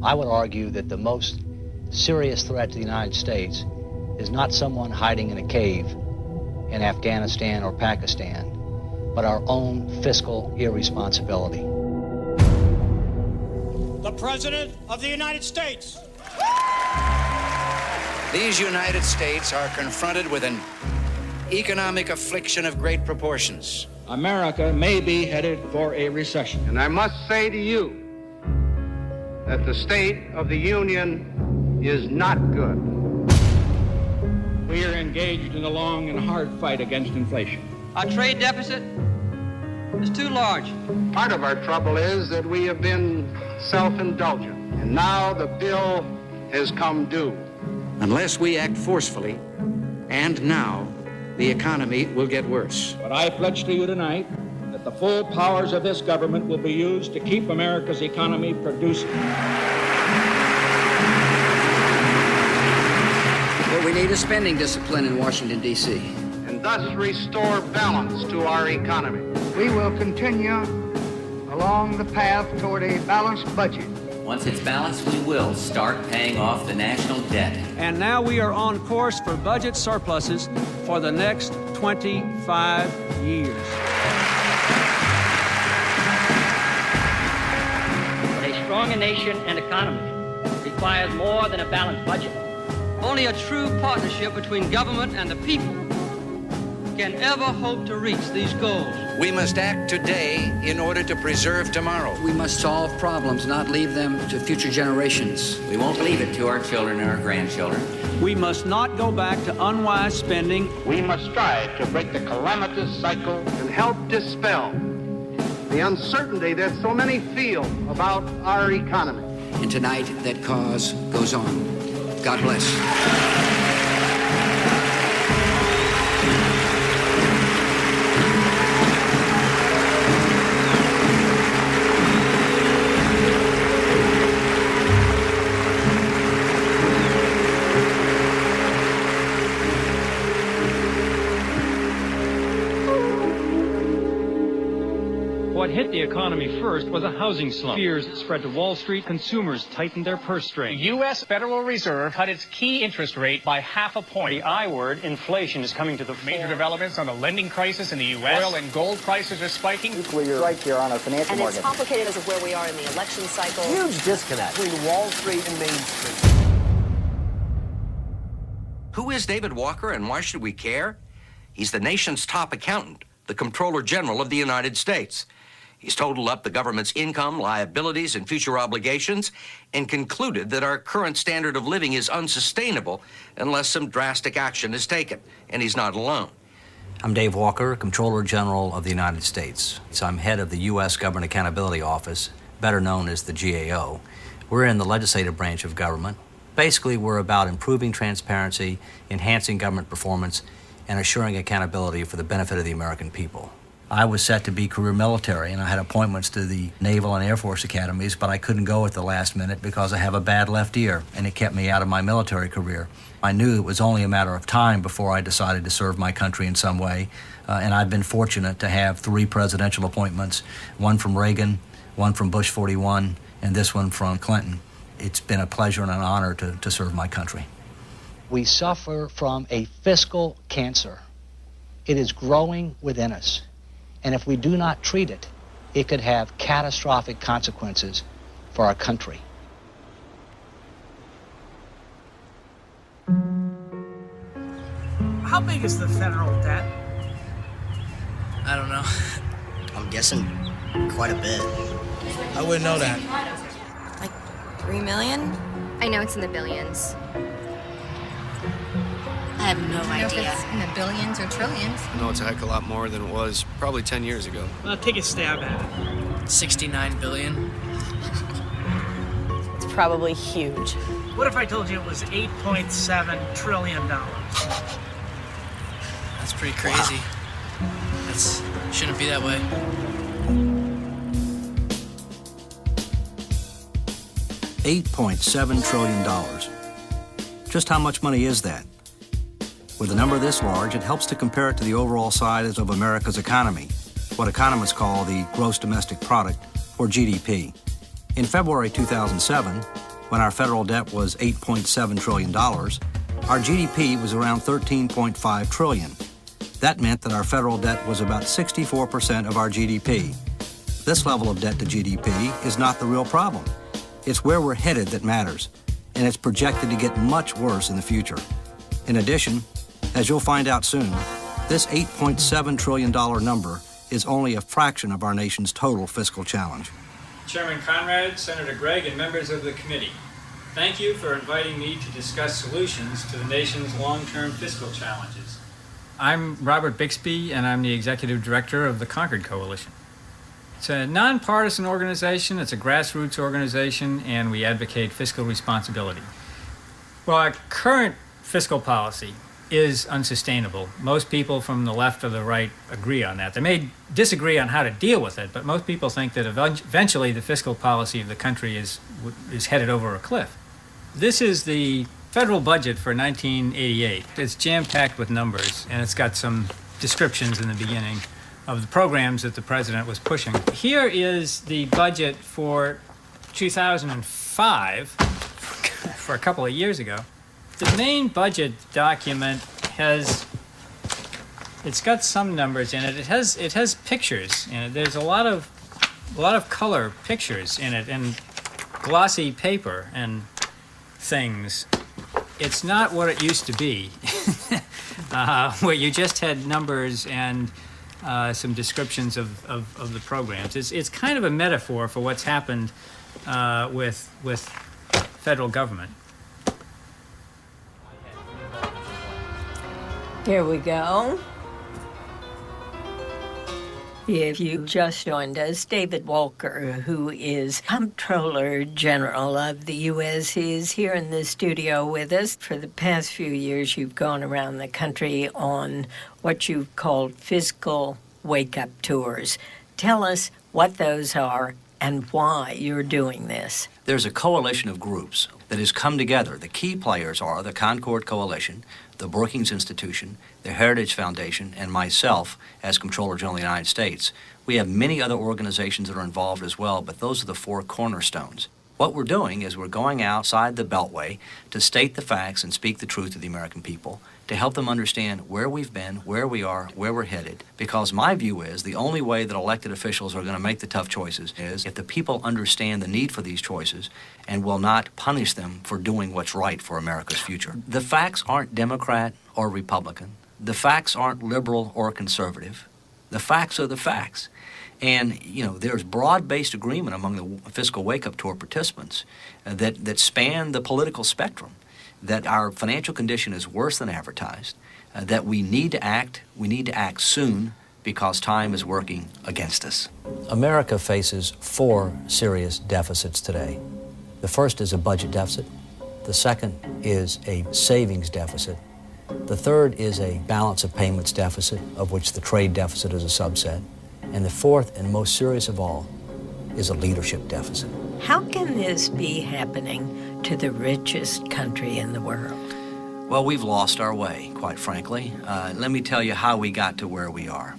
I would argue that the most serious threat to the United States is not someone hiding in a cave in Afghanistan or Pakistan, but our own fiscal irresponsibility. The President of the United States. These United States are confronted with an economic affliction of great proportions. America may be headed for a recession. And I must say to you that the state of the Union is not good. We are engaged in a long and hard fight against inflation. Our trade deficit is too large. Part of our trouble is that we have been self-indulgent, and now the bill has come due. Unless we act forcefully, and now, the economy will get worse. But I pledge to you tonight that the full powers of this government will be used to keep America's economy producing. What we need is spending discipline in Washington, D.C. And thus restore balance to our economy. We will continue along the path toward a balanced budget. Once it's balanced, we will start paying off the national debt. And now we are on course for budget surpluses for the next 25 years. But a stronger nation and economy requires more than a balanced budget. Only a true partnership between government and the people can ever hope to reach these goals. We must act today in order to preserve tomorrow. We must solve problems, not leave them to future generations. We won't leave it to our children and our grandchildren. We must not go back to unwise spending. We must strive to break the calamitous cycle and help dispel the uncertainty that so many feel about our economy. And tonight, that cause goes on. God bless. What hit the economy first was a housing slump. Fears spread to Wall Street. Consumers tightened their purse strings. The U.S. Federal Reserve cut its key interest rate by half a point. The I word, inflation, is coming to the Major developments on the lending crisis in the U.S. Oil and gold prices are spiking. Nuclear strike here on our financial market. And it's complicated as of where we are in the election cycle. Huge disconnect between Wall Street and Main Street. Who is David Walker and why should we care? He's the nation's top accountant, the Comptroller General of the United States. He's totaled up the government's income, liabilities, and future obligations and concluded that our current standard of living is unsustainable unless some drastic action is taken. And he's not alone. I'm Dave Walker, Comptroller General of the United States. So I'm head of the U.S. Government Accountability Office, better known as the GAO. We're in the legislative branch of government. Basically, we're about improving transparency, enhancing government performance, and assuring accountability for the benefit of the American people. I was set to be career military, and I had appointments to the Naval and Air Force academies, but I couldn't go at the last minute because I have a bad left ear, and it kept me out of my military career. I knew it was only a matter of time before I decided to serve my country in some way, and I've been fortunate to have 3 presidential appointments, one from Reagan, one from Bush 41, and this one from Clinton. It's been a pleasure and an honor to serve my country. We suffer from a fiscal cancer. It is growing within us. And if we do not treat it, it could have catastrophic consequences for our country. How big is the federal debt? I don't know. I'm guessing quite a bit. I wouldn't know that. Like 3 million? I know it's in the billions. I have no idea. If it's in the billions or trillions. No, it's a heck of a lot more than it was probably 10 years ago. Well, take a stab at it. 69 billion. It's probably huge. What if I told you it was $8.7 trillion? That's pretty crazy. Wow. Shouldn't be that way. $8.7 trillion. Just how much money is that? With a number this large, it helps to compare it to the overall size of America's economy, what economists call the gross domestic product, or GDP. In February 2007, when our federal debt was $8.7 trillion, our GDP was around $13.5 trillion. That meant that our federal debt was about 64% of our GDP. This level of debt to GDP is not the real problem. It's where we're headed that matters, and it's projected to get much worse in the future. In addition, as you'll find out soon, this $8.7 trillion number is only a fraction of our nation's total fiscal challenge. Chairman Conrad, Senator Gregg, and members of the committee, thank you for inviting me to discuss solutions to the nation's long-term fiscal challenges. I'm Robert Bixby, and I'm the Executive Director of the Concord Coalition. It's a nonpartisan organization, it's a grassroots organization, and we advocate fiscal responsibility. Well, our current fiscal policy is unsustainable. Most people from the left or the right agree on that. They may disagree on how to deal with it, but most people think that eventually the fiscal policy of the country is headed over a cliff. This is the federal budget for 1988. It's jam-packed with numbers, and it's got some descriptions in the beginning of the programs that the president was pushing. Here is the budget for 2005, for a couple of years ago. The main budget document it's got some numbers in it. It has pictures in it. There's a lot of color pictures in it and glossy paper and things. It's not what it used to be, where you just had numbers and some descriptions of the programs. It's kind of a metaphor for what's happened with federal government. Here we go. If you just joined us, David Walker, who is Comptroller General of the U.S., is here in the studio with us. For the past few years, you've gone around the country on what you've called fiscal wake-up tours. Tell us what those are and why you're doing this. There's a coalition of groups that has come together. The key players are the Concord Coalition, the Brookings Institution, the Heritage Foundation, and myself as Comptroller General of the United States. We have many other organizations that are involved as well, but those are the four cornerstones. What we're doing is we're going outside the Beltway to state the facts and speak the truth to the American people, to help them understand where we've been, where we are, where we're headed. Because my view is the only way that elected officials are going to make the tough choices is if the people understand the need for these choices and will not punish them for doing what's right for America's future. The facts aren't Democrat or Republican. The facts aren't liberal or conservative. The facts are the facts. And, you know, there's broad-based agreement among the Fiscal Wake-Up Tour participants that span the political spectrum, that our financial condition is worse than advertised, that we need to act soon because time is working against us. America faces four serious deficits today. The first is a budget deficit. The second is a savings deficit. The third is a balance of payments deficit, of which the trade deficit is a subset. And the fourth and most serious of all is a leadership deficit. How can this be happening to the richest country in the world? Well, we've lost our way, quite frankly. Let me tell you how we got to where we are.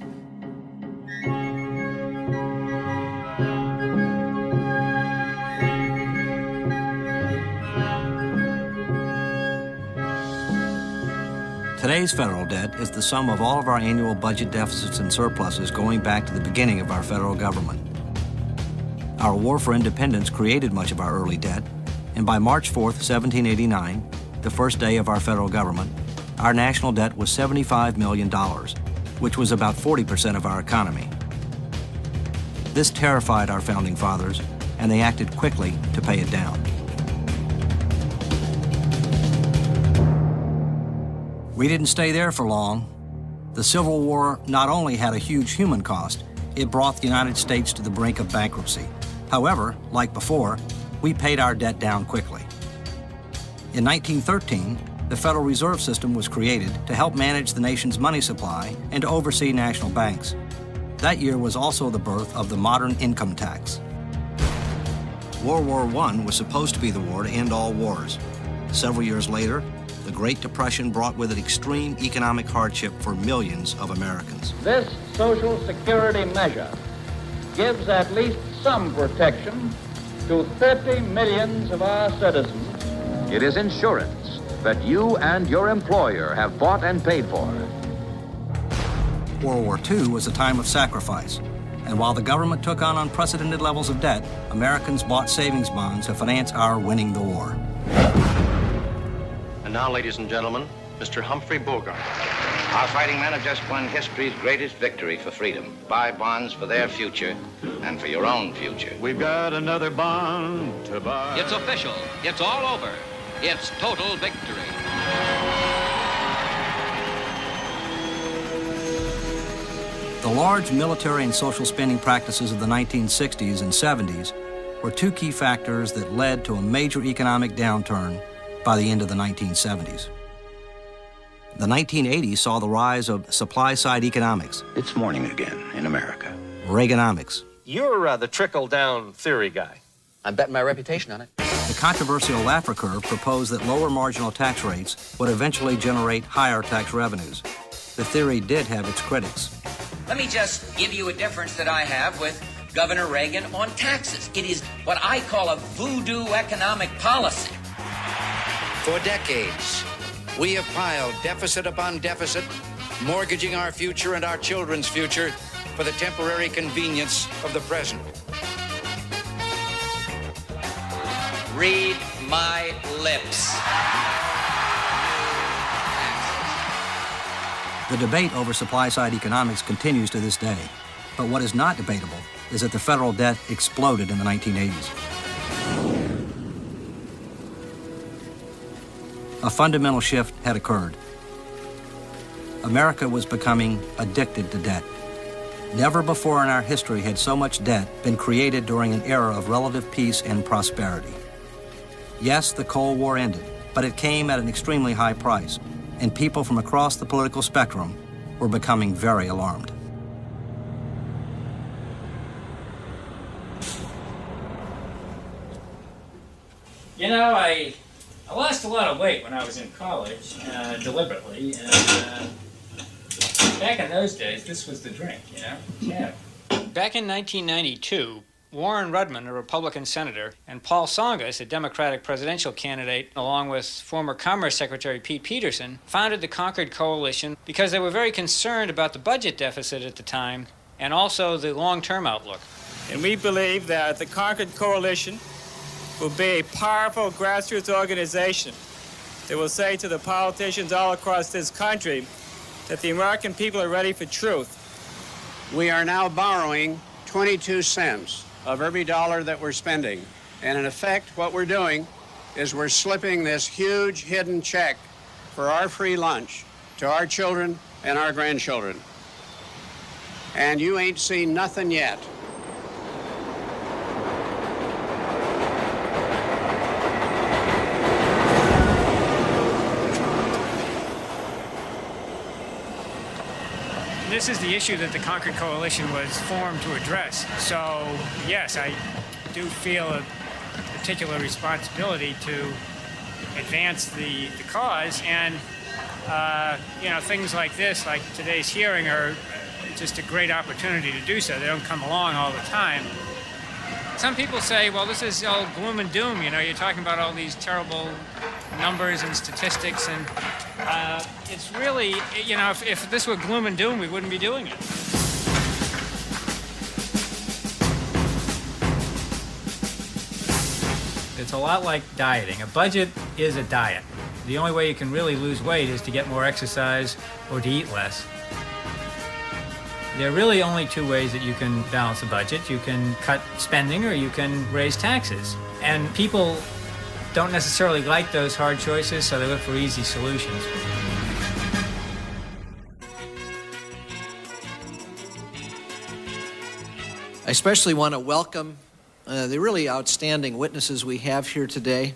Today's federal debt is the sum of all of our annual budget deficits and surpluses going back to the beginning of our federal government. Our war for independence created much of our early debt, and by March 4th, 1789, the first day of our federal government, our national debt was $75 million, which was about 40% of our economy. This terrified our founding fathers, and they acted quickly to pay it down. We didn't stay there for long. The Civil War not only had a huge human cost, it brought the United States to the brink of bankruptcy. However, like before, we paid our debt down quickly. In 1913, the Federal Reserve System was created to help manage the nation's money supply and to oversee national banks. That year was also the birth of the modern income tax. World War I was supposed to be the war to end all wars. Several years later, the Great Depression brought with it extreme economic hardship for millions of Americans. This Social Security measure gives at least some protection to 30 millions of our citizens. It is insurance that you and your employer have bought and paid for. World War II was a time of sacrifice, and while the government took on unprecedented levels of debt, Americans bought savings bonds to finance our winning the war. And now, ladies and gentlemen, Mr. Humphrey Bogart. Our fighting men have just won history's greatest victory for freedom. Buy bonds for their future and for your own future. We've got another bond to buy. It's official. It's all over. It's total victory. The large military and social spending practices of the 1960s and 70s were two key factors that led to a major economic downturn by the end of the 1970s. The 1980s saw the rise of supply-side economics. It's morning again in America. Reaganomics. You're the trickle-down theory guy. I'm betting my reputation on it. The controversial Laffer curve proposed that lower marginal tax rates would eventually generate higher tax revenues. The theory did have its critics. Let me just give you a difference that I have with Governor Reagan on taxes. It is what I call a voodoo economic policy. For decades, we have piled deficit upon deficit, mortgaging our future and our children's future for the temporary convenience of the present. Read my lips. The debate over supply-side economics continues to this day. But what is not debatable is that the federal debt exploded in the 1980s. A fundamental shift had occurred. America was becoming addicted to debt. Never before in our history had so much debt been created during an era of relative peace and prosperity. Yes, the Cold War ended, but it came at an extremely high price, and people from across the political spectrum were becoming very alarmed. You know, I lost a lot of weight when I was in college, deliberately, and back in those days, this was the drink, you know? Yeah. Back in 1992, Warren Rudman, a Republican senator, and Paul Tsongas, a Democratic presidential candidate, along with former Commerce Secretary Pete Peterson, founded the Concord Coalition because they were very concerned about the budget deficit at the time and also the long-term outlook. And we believe that the Concord Coalition will be a powerful grassroots organization that will say to the politicians all across this country that the American people are ready for truth. We are now borrowing 22 cents of every dollar that we're spending. And in effect, what we're doing is we're slipping this huge hidden check for our free lunch to our children and our grandchildren. And you ain't seen nothing yet. This is the issue that the Concord Coalition was formed to address. So, yes, I do feel a particular responsibility to advance the cause. And, you know, things like this, like today's hearing, are just a great opportunity to do so. They don't come along all the time. Some people say, well, this is all gloom and doom. You know, you're talking about all these terrible numbers and statistics, and it's really, you know, if this were gloom and doom, we wouldn't be doing it. It's a lot like dieting. A budget is a diet. The only way you can really lose weight is to get more exercise or to eat less. There are really only two ways that you can balance a budget. You can cut spending or you can raise taxes. And people don't necessarily like those hard choices, so they look for easy solutions. I especially want to welcome the really outstanding witnesses we have here today.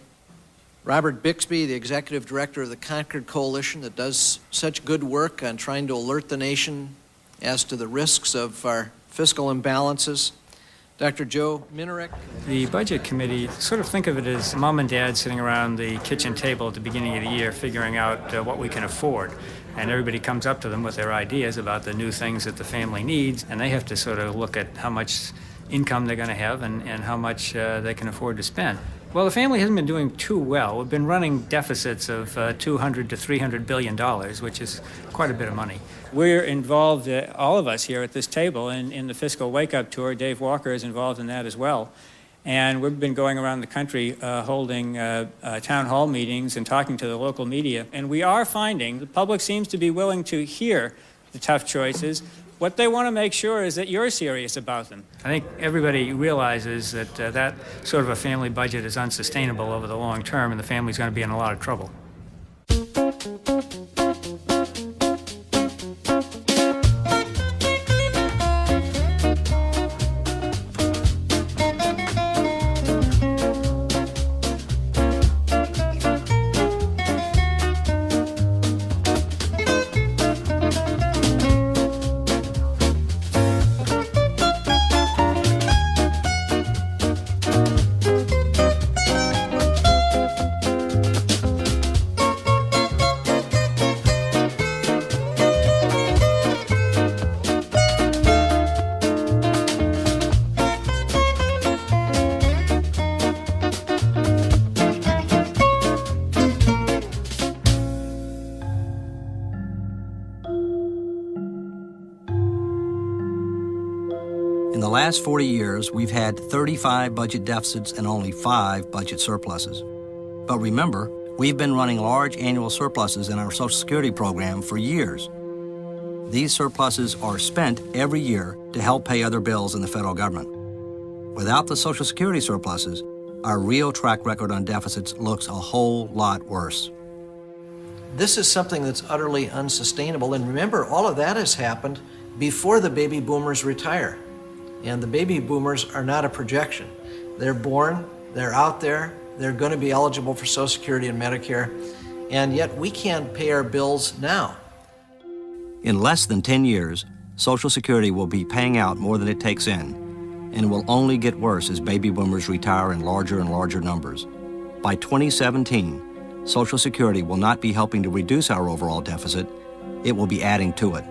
Robert Bixby, the Executive Director of the Concord Coalition that does such good work on trying to alert the nation as to the risks of our fiscal imbalances. Dr. Joe Minarek. The Budget Committee, sort of think of it as mom and dad sitting around the kitchen table at the beginning of the year figuring out what we can afford. And everybody comes up to them with their ideas about the new things that the family needs, and they have to sort of look at how much income they're going to have and how much they can afford to spend. Well, the family hasn't been doing too well. We've been running deficits of $200 to $300 billion, which is quite a bit of money. We're involved, all of us here at this table, in the fiscal wake-up tour. Dave Walker is involved in that as well. And we've been going around the country holding town hall meetings and talking to the local media. And we are finding the public seems to be willing to hear the tough choices. What they want to make sure is that you're serious about them. I think everybody realizes that that sort of a family budget is unsustainable over the long term, and the family's going to be in a lot of trouble. In the last 40 years, we've had 35 budget deficits and only 5 budget surpluses. But remember, we've been running large annual surpluses in our Social Security program for years. These surpluses are spent every year to help pay other bills in the federal government. Without the Social Security surpluses, our real track record on deficits looks a whole lot worse. This is something that's utterly unsustainable. And remember, all of that has happened before the baby boomers retire. And the baby boomers are not a projection. They're born, they're out there, they're going to be eligible for Social Security and Medicare, and yet we can't pay our bills now. In less than 10 years, Social Security will be paying out more than it takes in, and it will only get worse as baby boomers retire in larger and larger numbers. By 2017, Social Security will not be helping to reduce our overall deficit, it will be adding to it.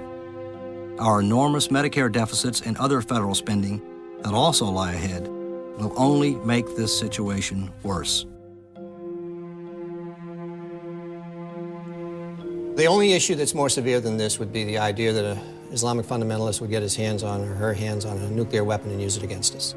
Our enormous Medicare deficits and other federal spending that also lie ahead will only make this situation worse. The only issue that's more severe than this would be the idea that an Islamic fundamentalist would get his hands on or her hands on a nuclear weapon and use it against us.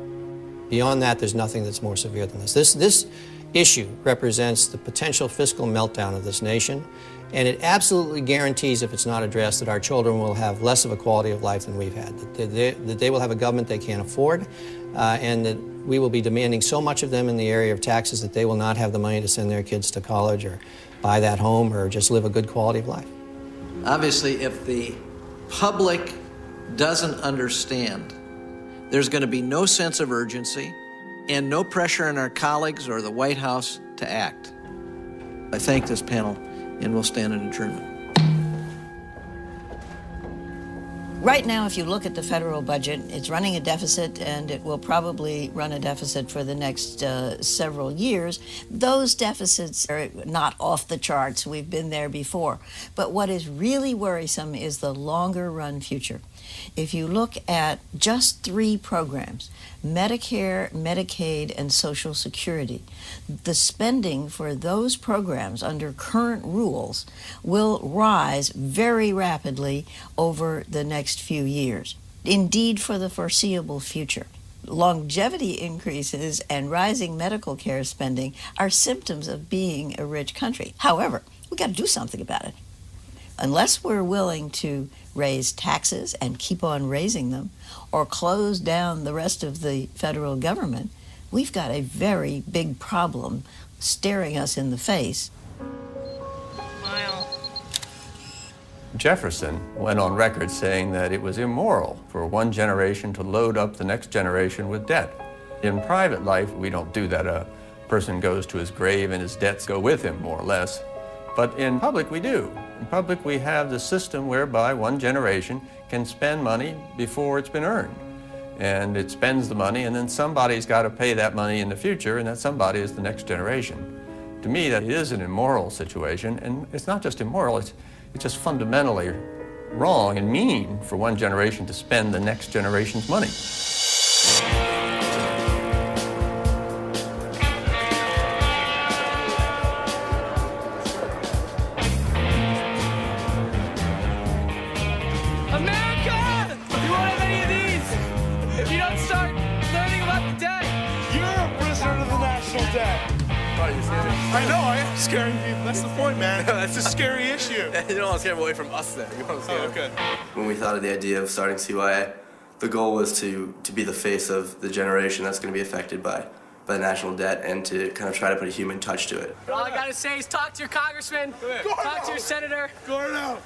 Beyond that, there's nothing that's more severe than this. This issue represents the potential fiscal meltdown of this nation, and it absolutely guarantees, if it's not addressed, that our children will have less of a quality of life than we've had, that they will have a government they can't afford, and that we will be demanding so much of them in the area of taxes that they will not have the money to send their kids to college or buy that home or just live a good quality of life. Obviously, if the public doesn't understand, there's going to be no sense of urgency and no pressure on our colleagues or the White House to act. I thank this panel, and we'll stand in adjournment. Right now, if you look at the federal budget, it's running a deficit, and it will probably run a deficit for the next several years. Those deficits are not off the charts. We've been there before. But what is really worrisome is the longer run future. If you look at just 3 programs, Medicare, Medicaid, and Social Security, the spending for those programs under current rules will rise very rapidly over the next few years, indeed for the foreseeable future. Longevity increases and rising medical care spending are symptoms of being a rich country. However, we've got to do something about it. Unless we're willing to raise taxes and keep on raising them, or close down the rest of the federal government, we've got a very big problem staring us in the face. Jefferson went on record saying that it was immoral for one generation to load up the next generation with debt. In private life, we don't do that. A person goes to his grave and his debts go with him, more or less. But in public, we do. In public, we have the system whereby one generation can spend money before it's been earned. And it spends the money, and then somebody's got to pay that money in the future, and that somebody is the next generation. To me, that is an immoral situation, and it's not just immoral, it's just fundamentally wrong and mean for one generation to spend the next generation's money. thought you were scaring me. I know, I am scaring people. That's the point, man. That's a scary issue. You don't want to scare them away from us then. You want to scare okay. When we thought of the idea of starting CYA, the goal was to be the face of the generation that's going to be affected by the national debt and to kind of try to put a human touch to it. All I gotta say is talk to your congressman, talk to your senator,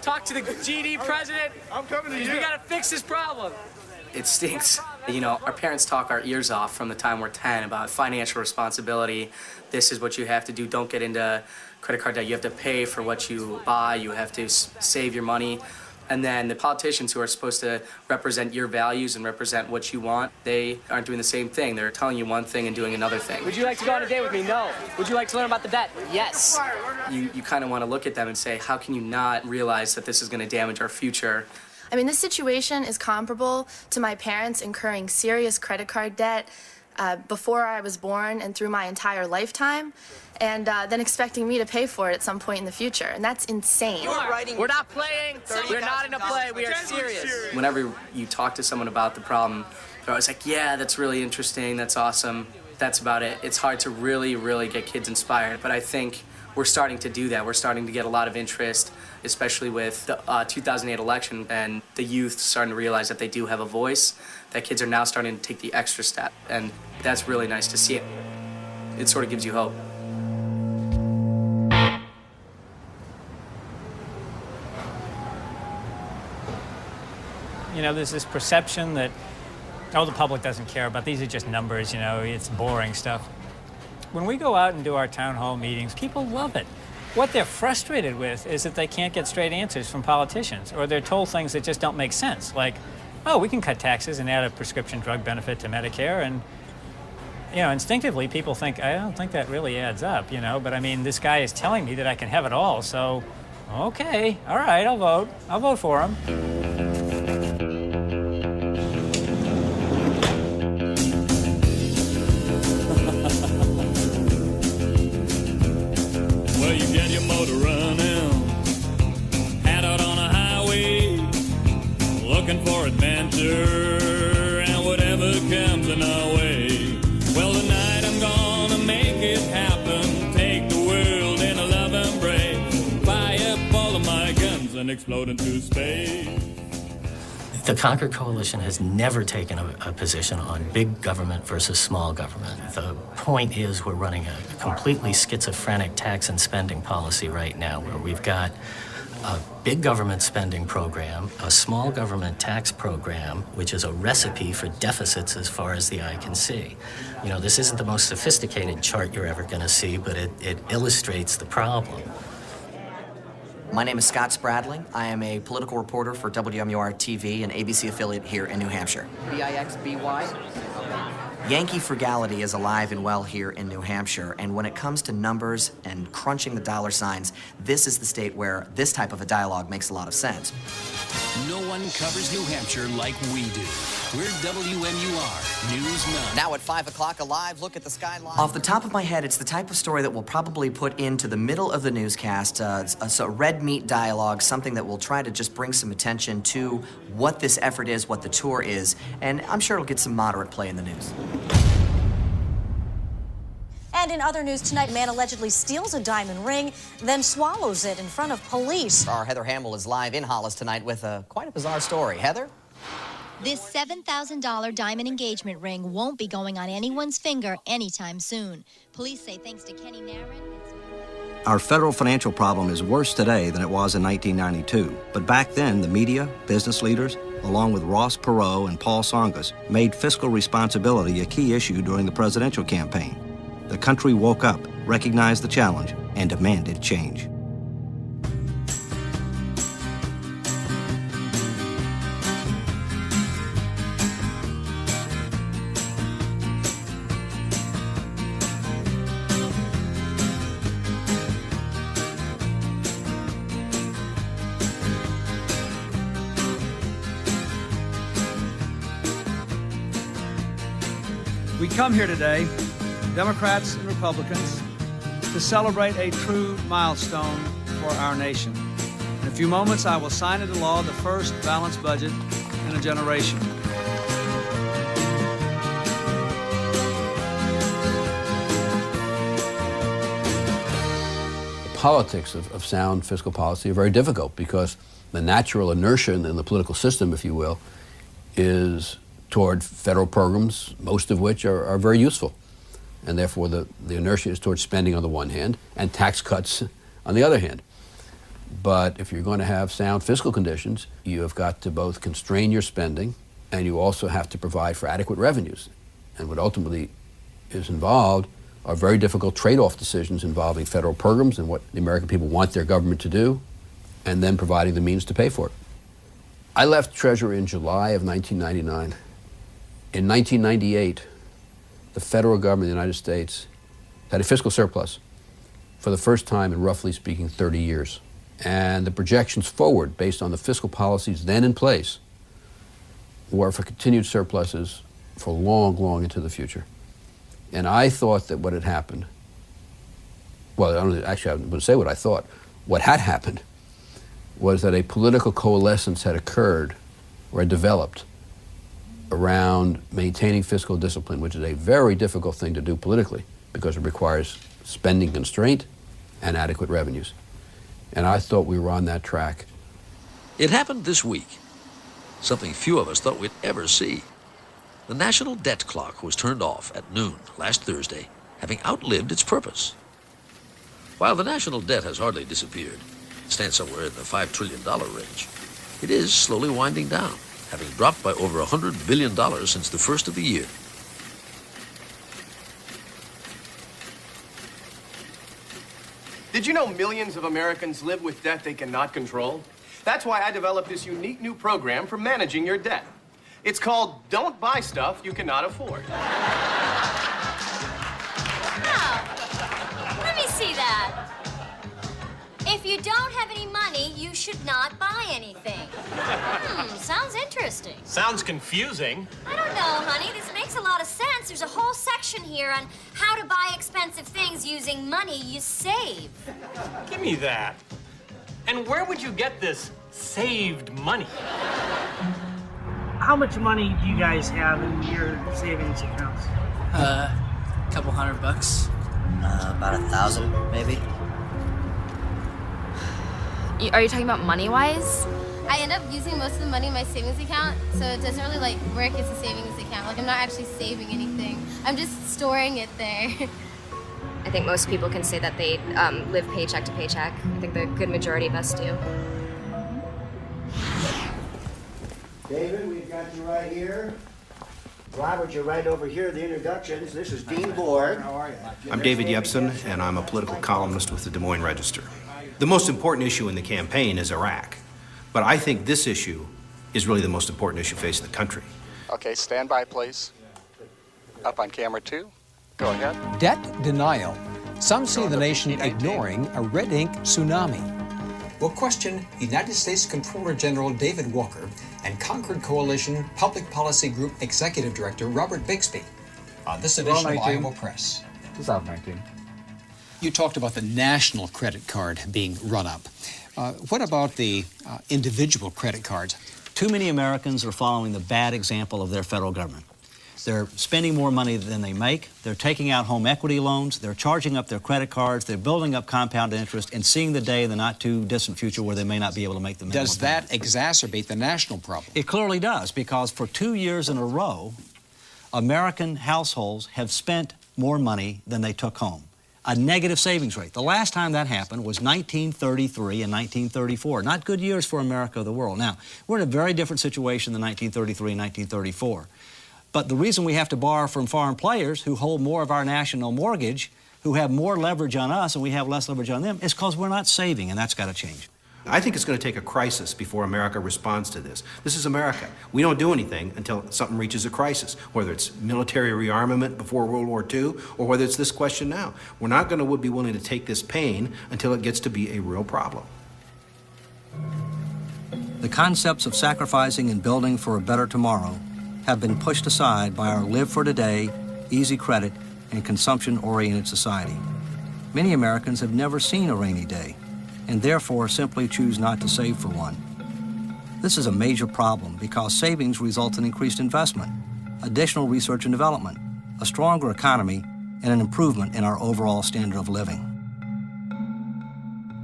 talk to the GD president. I'm coming to you. We gotta fix this problem. It stinks. You know, our parents talk our ears off from the time we're 10 about financial responsibility. This is what you have to do. Don't get into credit card debt. You have to pay for what you buy. You have to save your money. And then the politicians who are supposed to represent your values and represent what you want, they aren't doing the same thing. They're telling you one thing and doing another thing. Would you like to go on a date with me? No. Would you like to learn about the debt? Yes. You kind of want to look at them and say, how can you not realize that this is going to damage our future? I mean, this situation is comparable to my parents incurring serious credit card debt before I was born and through my entire lifetime, and then expecting me to pay for it at some point in the future. And that's insane. We're not playing. We're not in a play. We are serious. Whenever you talk to someone about the problem, they're always like, yeah, that's really interesting. That's awesome. That's about it. It's hard to really, really get kids inspired. But I think we're starting to do that. We're starting to get a lot of interest, especially with the 2008 election and the youth starting to realize that they do have a voice, that kids are now starting to take the extra step. And that's really nice to see. It sort of gives you hope. You know, there's this perception that, oh, the public doesn't care about these are just numbers, you know, it's boring stuff. When we go out and do our town hall meetings, people love it. What they're frustrated with is that they can't get straight answers from politicians, or they're told things that just don't make sense, like, oh, we can cut taxes and add a prescription drug benefit to Medicare, and, you know, instinctively people think, I don't think that really adds up, you know, but I mean, this guy is telling me that I can have it all, so, okay, all right, I'll vote. I'll vote for him. Well, you get your motor running, head out on a highway, looking for adventure and whatever comes in our way. Well, tonight I'm gonna make it happen, take the world in a love embrace, fire up all of my guns and explode into space. The Concord Coalition has never taken a position on big government versus small government. The point is we're running a completely schizophrenic tax and spending policy right now where we've got a big government spending program, a small government tax program, which is a recipe for deficits as far as the eye can see. You know, this isn't the most sophisticated chart you're ever going to see, but it illustrates the problem. My name is Scott Spradling. I am a political reporter for WMUR TV, an ABC affiliate here in New Hampshire. B-I-X-B-Y? Yankee frugality is alive and well here in New Hampshire, and when it comes to numbers and crunching the dollar signs, this is the state where this type of a dialogue makes a lot of sense. No one covers New Hampshire like we do. We're WMUR News 9. Now at 5 o'clock, a live look at the skyline. Off the top of my head, it's the type of story that we'll probably put into the middle of the newscast, a red meat dialogue, something that will try to just bring some attention to what this effort is, what the tour is, and I'm sure it'll get some moderate play in the news. And in other news tonight, a man allegedly steals a diamond ring, then swallows it in front of police. Our Heather Hamill is live in Hollis tonight with quite a bizarre story. Heather? This $7,000 diamond engagement ring won't be going on anyone's finger anytime soon. Police say thanks to Kenny Narin. Our federal financial problem is worse today than it was in 1992. But back then, the media, business leaders, along with Ross Perot and Paul Tsongas, made fiscal responsibility a key issue during the presidential campaign. The country woke up, recognized the challenge, and demanded change. We come here today, Democrats and Republicans, to celebrate a true milestone for our nation. In a few moments, I will sign into law the first balanced budget in a generation. politics of sound fiscal policy are very difficult because the natural inertia in the political system, if you will, is toward federal programs, most of which are very useful. And therefore the inertia is towards spending on the one hand and tax cuts on the other hand. But if you're going to have sound fiscal conditions, you have got to both constrain your spending and you also have to provide for adequate revenues. And what ultimately is involved are very difficult trade-off decisions involving federal programs and what the American people want their government to do, and then providing the means to pay for it. I left Treasury in July of 1999. In 1998, the federal government of the United States had a fiscal surplus for the first time in, roughly speaking, 30 years. And the projections forward, based on the fiscal policies then in place, were for continued surpluses for long, long into the future. And I thought that what had happened, well, I wouldn't say what I thought. What had happened was that a political coalescence had occurred or had developed around maintaining fiscal discipline, which is a very difficult thing to do politically because it requires spending constraint and adequate revenues. And I thought we were on that track. It happened this week, something few of us thought we'd ever see. The national debt clock was turned off at noon last Thursday, having outlived its purpose. While the national debt has hardly disappeared, it stands somewhere in the $5 trillion range, it is slowly winding down, having dropped by over $100 billion since the first of the year. Did you know millions of Americans live with debt they cannot control? That's why I developed this unique new program for managing your debt. It's called Don't Buy Stuff You Cannot Afford. Oh, let me see that. If you don't have any money, you should not buy anything. Sounds interesting. Sounds confusing. I don't know, honey. This makes a lot of sense. There's a whole section here on how to buy expensive things using money you save. Give me that. And where would you get this saved money? How much money do you guys have in your savings accounts? Couple $100. About 1,000, maybe. Are you talking about money-wise? I end up using most of the money in my savings account, so it doesn't really work as a savings account. I'm not actually saving anything. I'm just storing it there. I think most people can say that they live paycheck to paycheck. I think the good majority of us do. David, we've got you right here. Robert, you're right over here, the introductions. This is Dean Borg. How are you? I'm David Yepsen, and I'm a political columnist with the Des Moines Register. The most important issue in the campaign is Iraq, but I think this issue is really the most important issue facing the country. Okay, stand by, please. Up on camera 2. Go ahead. Debt denial. Some see the nation ignoring a red ink tsunami. We'll question United States Comptroller General David Walker and Concord Coalition Public Policy Group Executive Director Robert Bixby on this edition of Iowa Press. 2019. You talked about the national credit card being run up. What about the individual credit cards? Too many Americans are following the bad example of their federal government. They're spending more money than they make. They're taking out home equity loans. They're charging up their credit cards. They're building up compound interest and seeing the day in the not-too-distant future where they may not be able to make the minimum. Does that exacerbate the national problem? It clearly does, because for 2 years in a row, American households have spent more money than they took home. A negative savings rate. The last time that happened was 1933 and 1934. Not good years for America or the world. Now, we're in a very different situation than 1933 and 1934. But the reason we have to borrow from foreign players who hold more of our national mortgage, who have more leverage on us and we have less leverage on them, is because we're not saving, and that's got to change. I think it's going to take a crisis before America responds to this. This is America. We don't do anything until something reaches a crisis, whether it's military rearmament before World War II or whether it's this question now. We're not going to be willing to take this pain until it gets to be a real problem. The concepts of sacrificing and building for a better tomorrow have been pushed aside by our live for today, easy credit, and consumption-oriented society. Many Americans have never seen a rainy day, and therefore simply choose not to save for one. This is a major problem because savings result in increased investment, additional research and development, a stronger economy, and an improvement in our overall standard of living.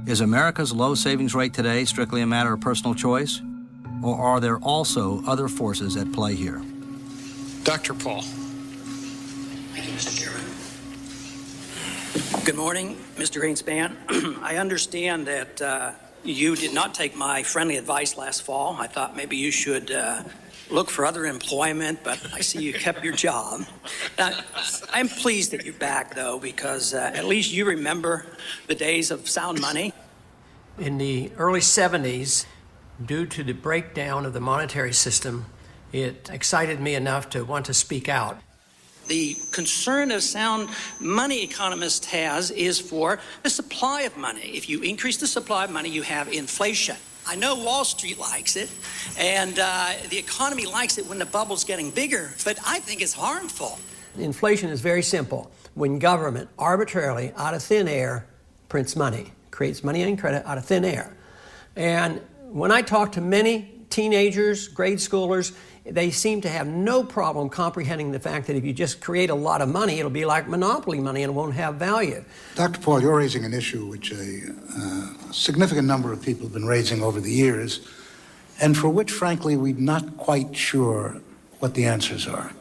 Is America's low savings rate today strictly a matter of personal choice? Or are there also other forces at play here? Dr. Paul. Thank you, Mr. Chairman. Good morning, Mr. Greenspan. I understand that you did not take my friendly advice last fall. I thought maybe you should look for other employment, but I see you kept your job. I'm pleased that you're back, though, because at least you remember the days of sound money. In the early 70s, due to the breakdown of the monetary system, it excited me enough to want to speak out. The concern a sound money economist has is for the supply of money. If you increase the supply of money, you have inflation. I know Wall Street likes it, and the economy likes it when the bubble's getting bigger, but I think it's harmful. Inflation is very simple. When government arbitrarily, out of thin air, prints money, creates money and credit out of thin air. And when I talk to many teenagers, grade schoolers, they seem to have no problem comprehending the fact that if you just create a lot of money, it'll be like monopoly money and it won't have value. Dr. Paul, you're raising an issue which a significant number of people have been raising over the years, and for which, frankly, we're not quite sure what the answers are.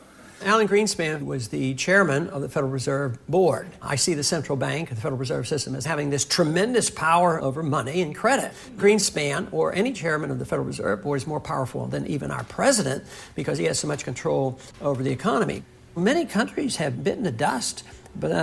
Alan Greenspan was the chairman of the Federal Reserve Board. I see the central bank, the Federal Reserve System, as having this tremendous power over money and credit. Greenspan, or any chairman of the Federal Reserve Board, is more powerful than even our president because he has so much control over the economy. Many countries have bitten the dust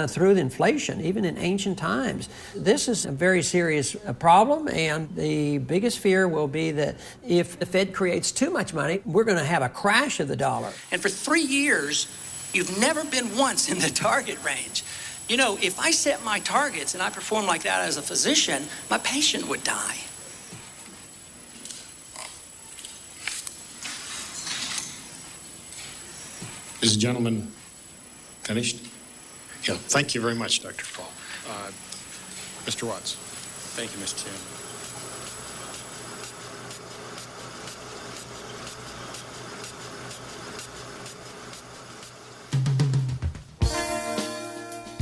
through the inflation, even in ancient times. This is a very serious problem, and the biggest fear will be that if the Fed creates too much money, we're going to have a crash of the dollar. And for 3 years, you've never been once in the target range. You know, if I set my targets and I perform like that as a physician, my patient would die. Is the gentleman finished? Yeah, thank you very much, Dr. Paul. Mr. Watts. Thank you, Mr. Chairman.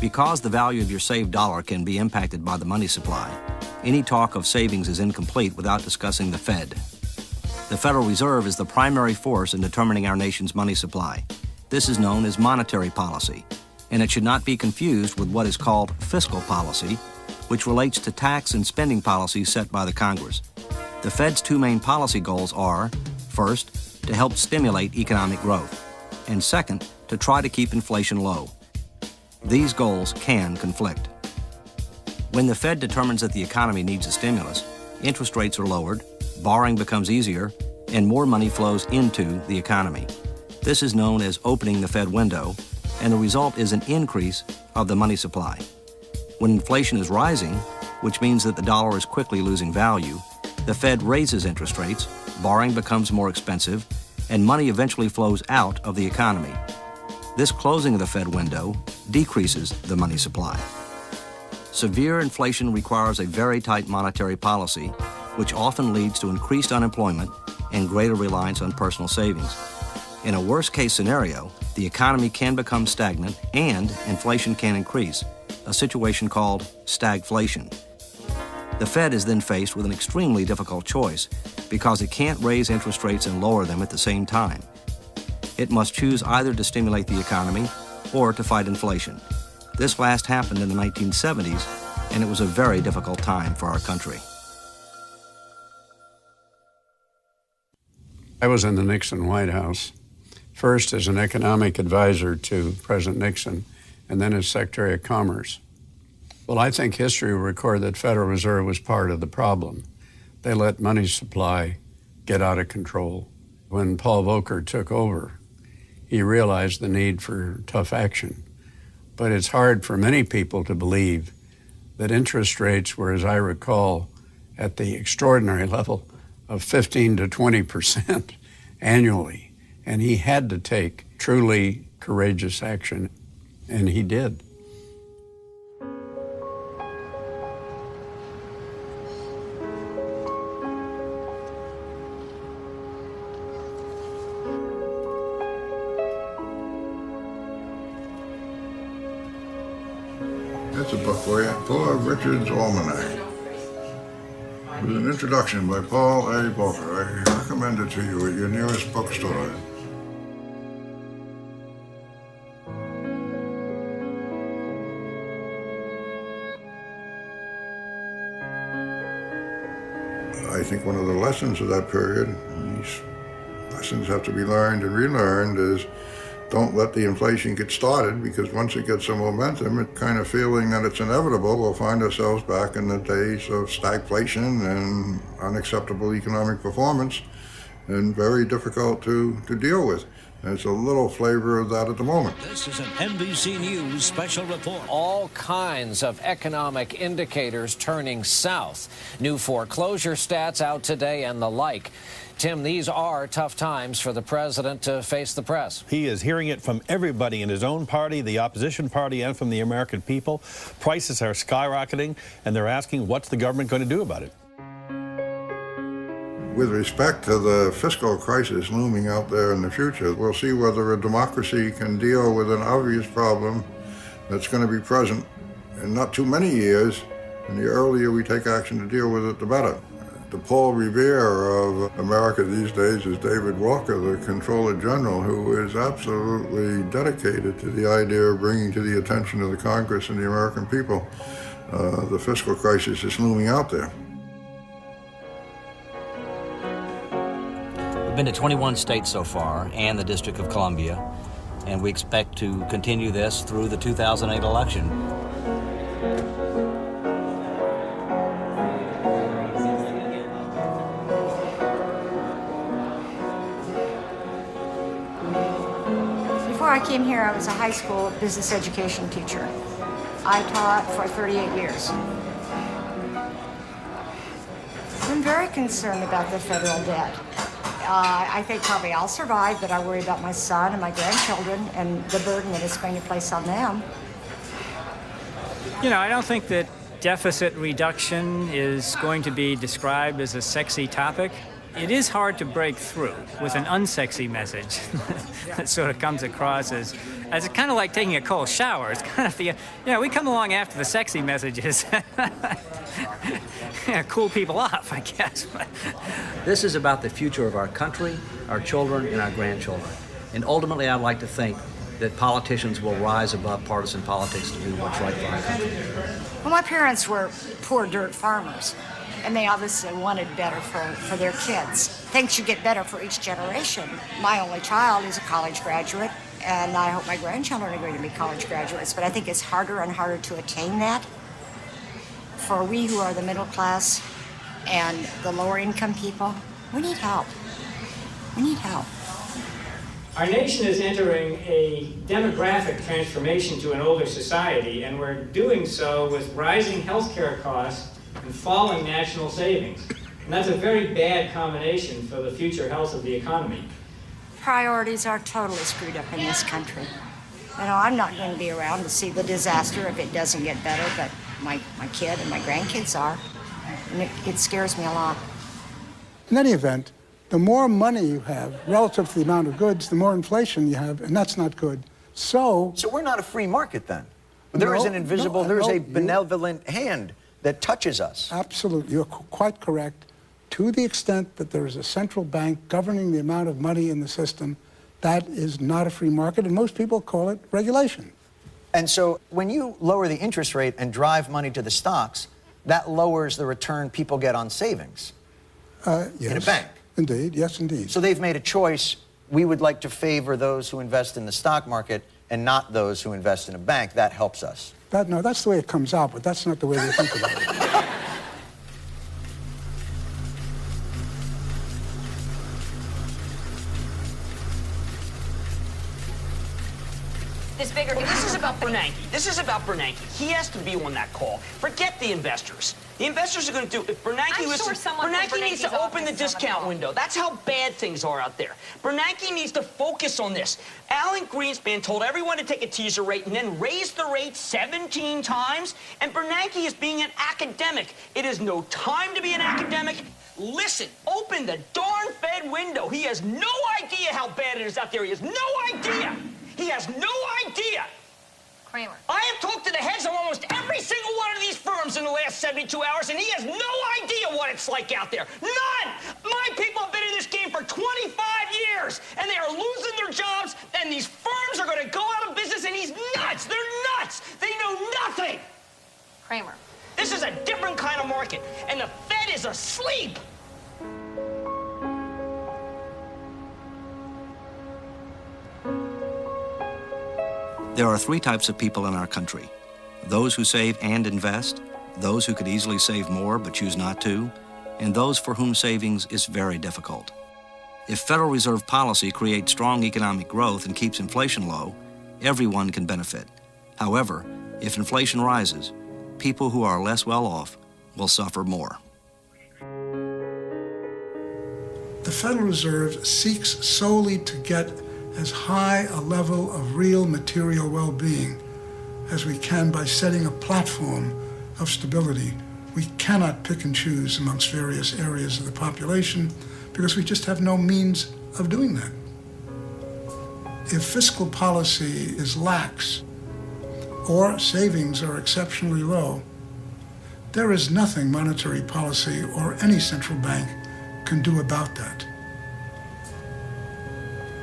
Because the value of your saved dollar can be impacted by the money supply, any talk of savings is incomplete without discussing the Fed. The Federal Reserve is the primary force in determining our nation's money supply. This is known as monetary policy, and it should not be confused with what is called fiscal policy, which relates to tax and spending policies set by the Congress. The Fed's two main policy goals are, first, to help stimulate economic growth, and second, to try to keep inflation low. These goals can conflict. When the Fed determines that the economy needs a stimulus, interest rates are lowered, borrowing becomes easier, and more money flows into the economy. This is known as opening the Fed window, and the result is an increase of the money supply. When inflation is rising, which means that the dollar is quickly losing value, the Fed raises interest rates, borrowing becomes more expensive, and money eventually flows out of the economy. This closing of the Fed window decreases the money supply. Severe inflation requires a very tight monetary policy, which often leads to increased unemployment and greater reliance on personal savings. In a worst-case scenario, the economy can become stagnant and inflation can increase, a situation called stagflation. The Fed is then faced with an extremely difficult choice because it can't raise interest rates and lower them at the same time. It must choose either to stimulate the economy or to fight inflation. This last happened in the 1970s, and it was a very difficult time for our country. I was in the Nixon White House, first as an economic advisor to President Nixon, and then as Secretary of Commerce. Well, I think history will record that Federal Reserve was part of the problem. They let money supply get out of control. When Paul Volcker took over, he realized the need for tough action. But it's hard for many people to believe that interest rates were, as I recall, at the extraordinary level of 15 to 20% annually. And he had to take truly courageous action, and he did. That's a book for you, Poor Richard's Almanac. With an introduction by Paul A. Volcker, I recommend it to you at your nearest bookstore. I think one of the lessons of that period, and these lessons have to be learned and relearned, is don't let the inflation get started, because once it gets some momentum, it's kind of feeling that it's inevitable, we'll find ourselves back in the days of stagflation and unacceptable economic performance, and very difficult to deal with. There's a little flavor of that at the moment. This is an NBC News special report. All kinds of economic indicators turning south. New foreclosure stats out today and the like. Tim, these are tough times for the president to face the press. He is hearing it from everybody in his own party, the opposition party, and from the American people. Prices are skyrocketing, and they're asking, what's the government going to do about it? With respect to the fiscal crisis looming out there in the future, we'll see whether a democracy can deal with an obvious problem that's going to be present in not too many years, and the earlier we take action to deal with it, the better. The Paul Revere of America these days is David Walker, the Comptroller General, who is absolutely dedicated to the idea of bringing to the attention of the Congress and the American people the fiscal crisis is looming out there. We've been to 21 states so far and the District of Columbia, and we expect to continue this through the 2008 election. Before I came here, I was a high school business education teacher. I taught for 38 years. I'm very concerned about the federal debt. I think probably I'll survive, but I worry about my son and my grandchildren and the burden that it's going to place on them. You know, I don't think that deficit reduction is going to be described as a sexy topic. It is hard to break through with an unsexy message that sort of comes across as kind of like taking a cold shower. It's kind of the, we come along after the sexy messages. Cool people off, I guess. This is about the future of our country, our children, and our grandchildren. And ultimately, I'd like to think that politicians will rise above partisan politics to do what's right for our country. Well, my parents were poor dirt farmers, and they obviously wanted better for their kids. Things should get better for each generation. My only child is a college graduate, and I hope my grandchildren are going to be college graduates, but I think it's harder and harder to attain that. For we who are the middle class and the lower income people, we need help. We need help. Our nation is entering a demographic transformation to an older society, and we're doing so with rising healthcare costs and falling national savings. And that's a very bad combination for the future health of the economy. Priorities are totally screwed up in this country. You know, I'm not going to be around to see the disaster if it doesn't get better, but my kid and my grandkids are, and it scares me a lot. In any event, the more money you have relative to the amount of goods, the more inflation you have, and that's not good. So we're not a free market then? There is an invisible, there is a benevolent hand that touches us. Absolutely, you're quite correct. To the extent that there is a central bank governing the amount of money in the system, that is not a free market, and most people call it regulation. And so when you lower the interest rate and drive money to the stocks, that lowers the return people get on savings Yes, in a bank. Indeed, yes, indeed. So they've made a choice. We would like to favor those who invest in the stock market and not those who invest in a bank. That helps us. No, that's the way it comes out, but that's not the way they think about it. This is about Bernanke. This is about Bernanke. He has to be on that call. Forget the investors. The investors are going to do. If Bernanke Bernanke needs to open the discount window. That's how bad things are out there. Bernanke needs to focus on this. Alan Greenspan told everyone to take a teaser rate and then raise the rate 17 times. And Bernanke is being an academic. It is no time to be an academic. Listen, open the darn Fed window. He has no idea how bad it is out there. He has no idea. He has no idea. Kramer. I have talked to the heads of almost every single one of these firms in the last 72 hours, and he has no idea what it's like out there. None! My people have been in this game for 25 years, and they are losing their jobs, and these firms are going to go out of business, and he's nuts! They're nuts! They know nothing! Kramer. This is a different kind of market, and the Fed is asleep! There are three types of people in our country: those who save and invest, those who could easily save more but choose not to, and those for whom savings is very difficult. If Federal Reserve policy creates strong economic growth and keeps inflation low, everyone can benefit. However, if inflation rises, people who are less well off will suffer more. The Federal Reserve seeks solely to get as high a level of real material well-being as we can by setting a platform of stability. We cannot pick and choose amongst various areas of the population because we just have no means of doing that. If fiscal policy is lax or savings are exceptionally low, there is nothing monetary policy or any central bank can do about that.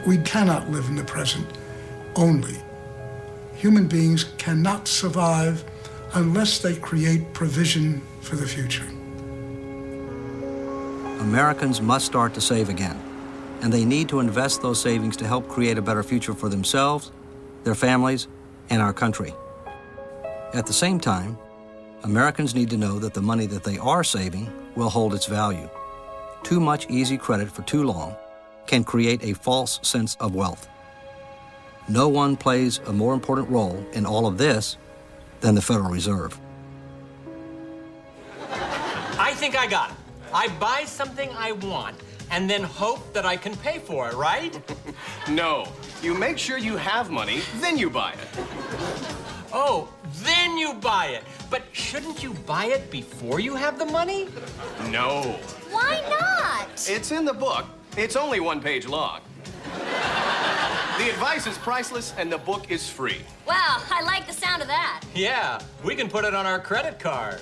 We cannot live in the present only. Human beings cannot survive unless they create provision for the future. Americans must start to save again, and they need to invest those savings to help create a better future for themselves, their families, and our country. At the same time, Americans need to know that the money that they are saving will hold its value. Too much easy credit for too long can create a false sense of wealth. No one plays a more important role in all of this than the Federal Reserve. I think I got it. I buy something I want and then hope that I can pay for it, right? No. You make sure you have money, then you buy it. Oh, then you buy it. But shouldn't you buy it before you have the money? No. Why not? It's in the book. It's only 1 page long. The advice is priceless and the book is free. Wow, I like the sound of that. Yeah, we can put it on our credit card.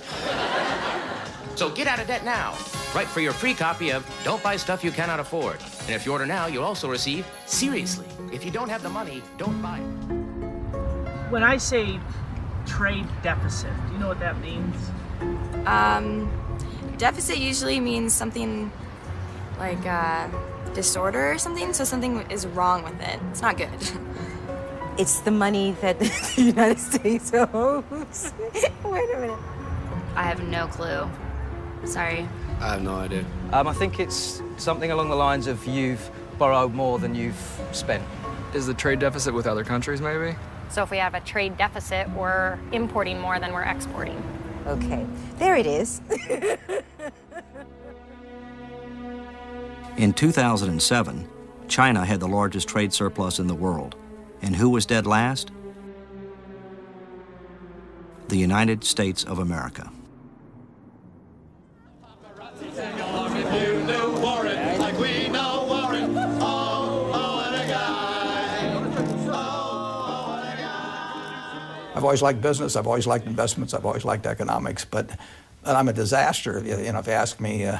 So get out of debt now. Write for your free copy of Don't Buy Stuff You Cannot Afford. And if you order now, you'll also receive Seriously. If you don't have the money, don't buy it. When I say trade deficit, do you know what that means? Deficit usually means something like disorder or something, so something is wrong with it. It's not good. It's the money that the United States owes. Wait a minute. I have no clue. Sorry. I have no idea. I think it's something along the lines of you've borrowed more than you've spent. Is the trade deficit with other countries, maybe? So if we have a trade deficit, we're importing more than we're exporting. Okay, there it is. In 2007, China had the largest trade surplus in the world. And who was dead last? The United States of America. I've always liked business, I've always liked investments, I've always liked economics, but I'm a disaster. If you ask me,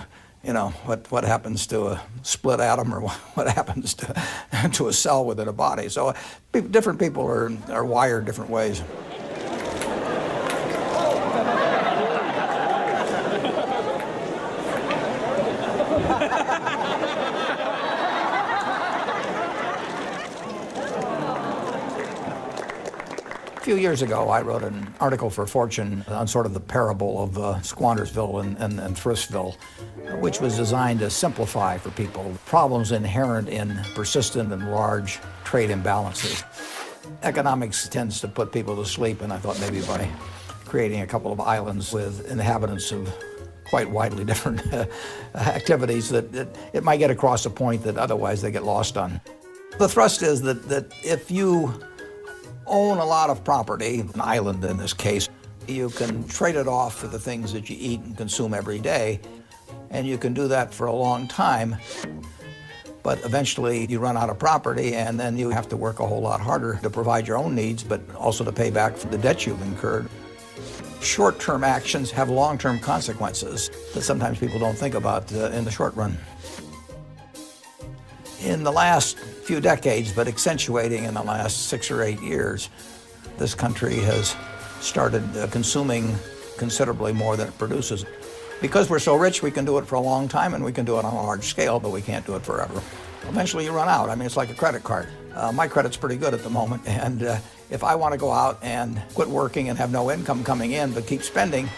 what happens to a split atom or what happens to a cell within a body. So different people are wired different ways. A few years ago, I wrote an article for Fortune on sort of the parable of Squandersville and Thriftsville, which was designed to simplify for people problems inherent in persistent and large trade imbalances. Economics tends to put people to sleep, and I thought maybe by creating a couple of islands with inhabitants of quite widely different activities that it might get across a point that otherwise they get lost on. The thrust is that if you own a lot of property, an island in this case, you can trade it off for the things that you eat and consume every day, and you can do that for a long time, but eventually you run out of property and then you have to work a whole lot harder to provide your own needs, but also to pay back for the debt you've incurred. short-term actions have long-term consequences that sometimes people don't think about in the short run. In the last few decades, but accentuating in the last 6 or 8 years, this country has started consuming considerably more than it produces. Because we're so rich, we can do it for a long time, and we can do it on a large scale, but we can't do it forever. Eventually you run out. I mean, it's like a credit card. My credit's pretty good at the moment, and if I want to go out and quit working and have no income coming in but keep spending,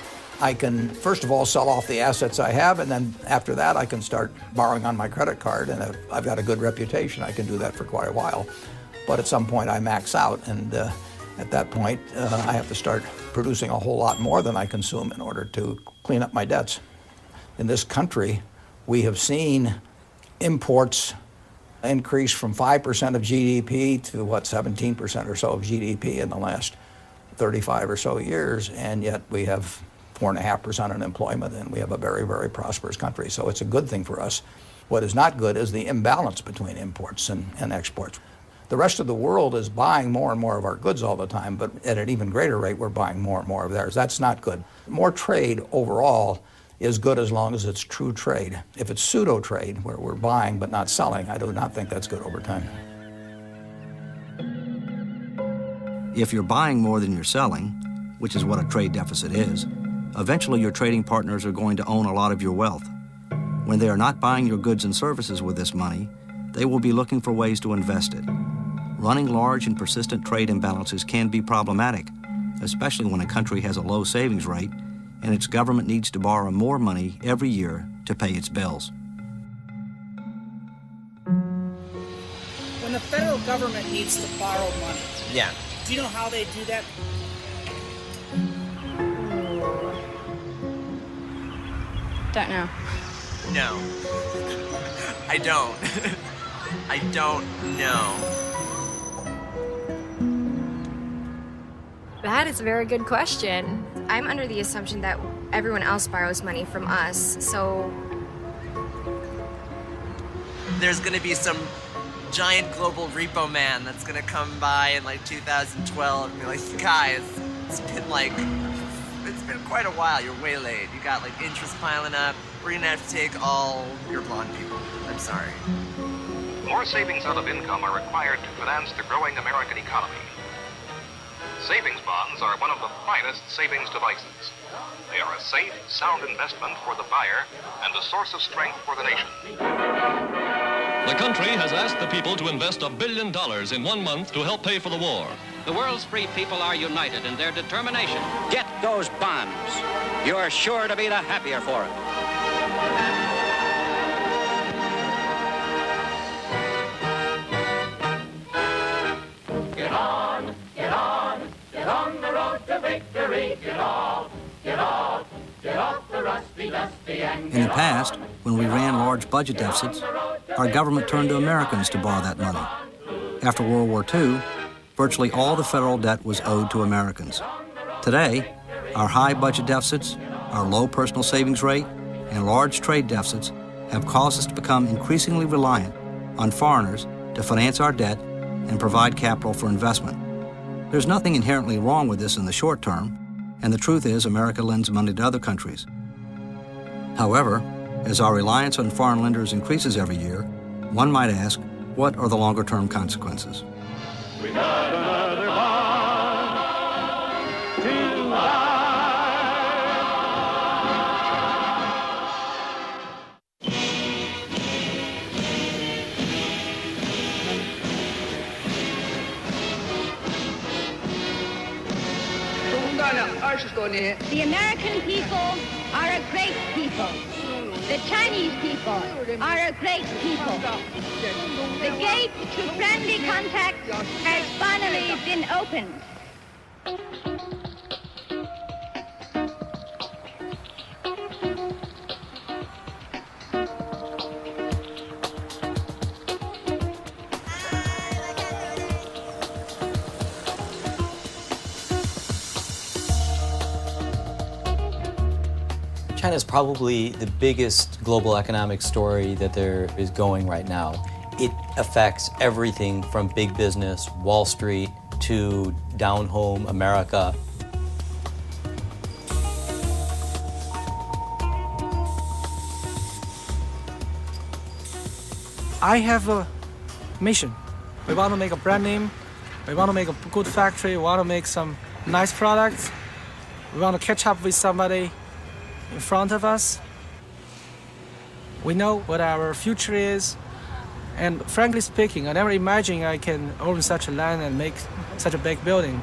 I can, first of all, sell off the assets I have, and then after that I can start borrowing on my credit card, and if I've got a good reputation, I can do that for quite a while. But at some point I max out, and at that point I have to start producing a whole lot more than I consume in order to clean up my debts. In this country, we have seen imports increase from 5% of GDP to, 17% or so of GDP in the last 35 or so years, and yet we have 4.5% unemployment, and we have a very, very prosperous country. So it's a good thing for us. What is not good is the imbalance between imports and exports. The rest of the world is buying more and more of our goods all the time, but at an even greater rate, we're buying more and more of theirs. That's not good. More trade overall is good as long as it's true trade. If it's pseudo-trade, where we're buying but not selling, I do not think that's good over time. If you're buying more than you're selling, which is what a trade deficit is, eventually your trading partners are going to own a lot of your wealth. When they are not buying your goods and services with this money, they will be looking for ways to invest it. Running large and persistent trade imbalances can be problematic, especially when a country has a low savings rate and its government needs to borrow more money every year to pay its bills. When the federal government needs to borrow money, Yeah. do you know how they do that? Don't know. No. I don't. I don't know. That is a very good question. I'm under the assumption that everyone else borrows money from us, so... There's gonna be some giant global repo man that's gonna come by in like 2012 and be like, guys, it's been quite a while, you're way late. You got like interest piling up. We're gonna have to take all your blonde people. I'm sorry. More savings out of income are required to finance the growing American economy. Savings bonds are one of the finest savings devices. They are a safe, sound investment for the buyer and a source of strength for the nation. The country has asked the people to invest $1 billion in 1 month to help pay for the war. The world's free people are united in their determination. Get those bonds. You're sure to be the happier for it. Get on, get on, get on the road to victory. Get off, get off, get off the rusty, dusty, and In the past, when we ran large budget deficits, our government turned to Americans to borrow that money. After World War II, virtually all the federal debt was owed to Americans. Today, our high budget deficits, our low personal savings rate, and large trade deficits have caused us to become increasingly reliant on foreigners to finance our debt and provide capital for investment. There's nothing inherently wrong with this in the short term, and the truth is America lends money to other countries. However, as our reliance on foreign lenders increases every year, one might ask, what are the longer-term consequences? We got another bond to buy. The American people are a great people. The Chinese people are a great people. The gate to friendly contact has finally been opened. China is probably the biggest global economic story that there is going right now. It affects everything from big business, Wall Street, to down home America. I have a mission. We want to make a brand name. We want to make a good factory. We want to make some nice products. We want to catch up with somebody in front of us. We know what our future is. And frankly speaking, I never imagined I can own such a land and make such a big building.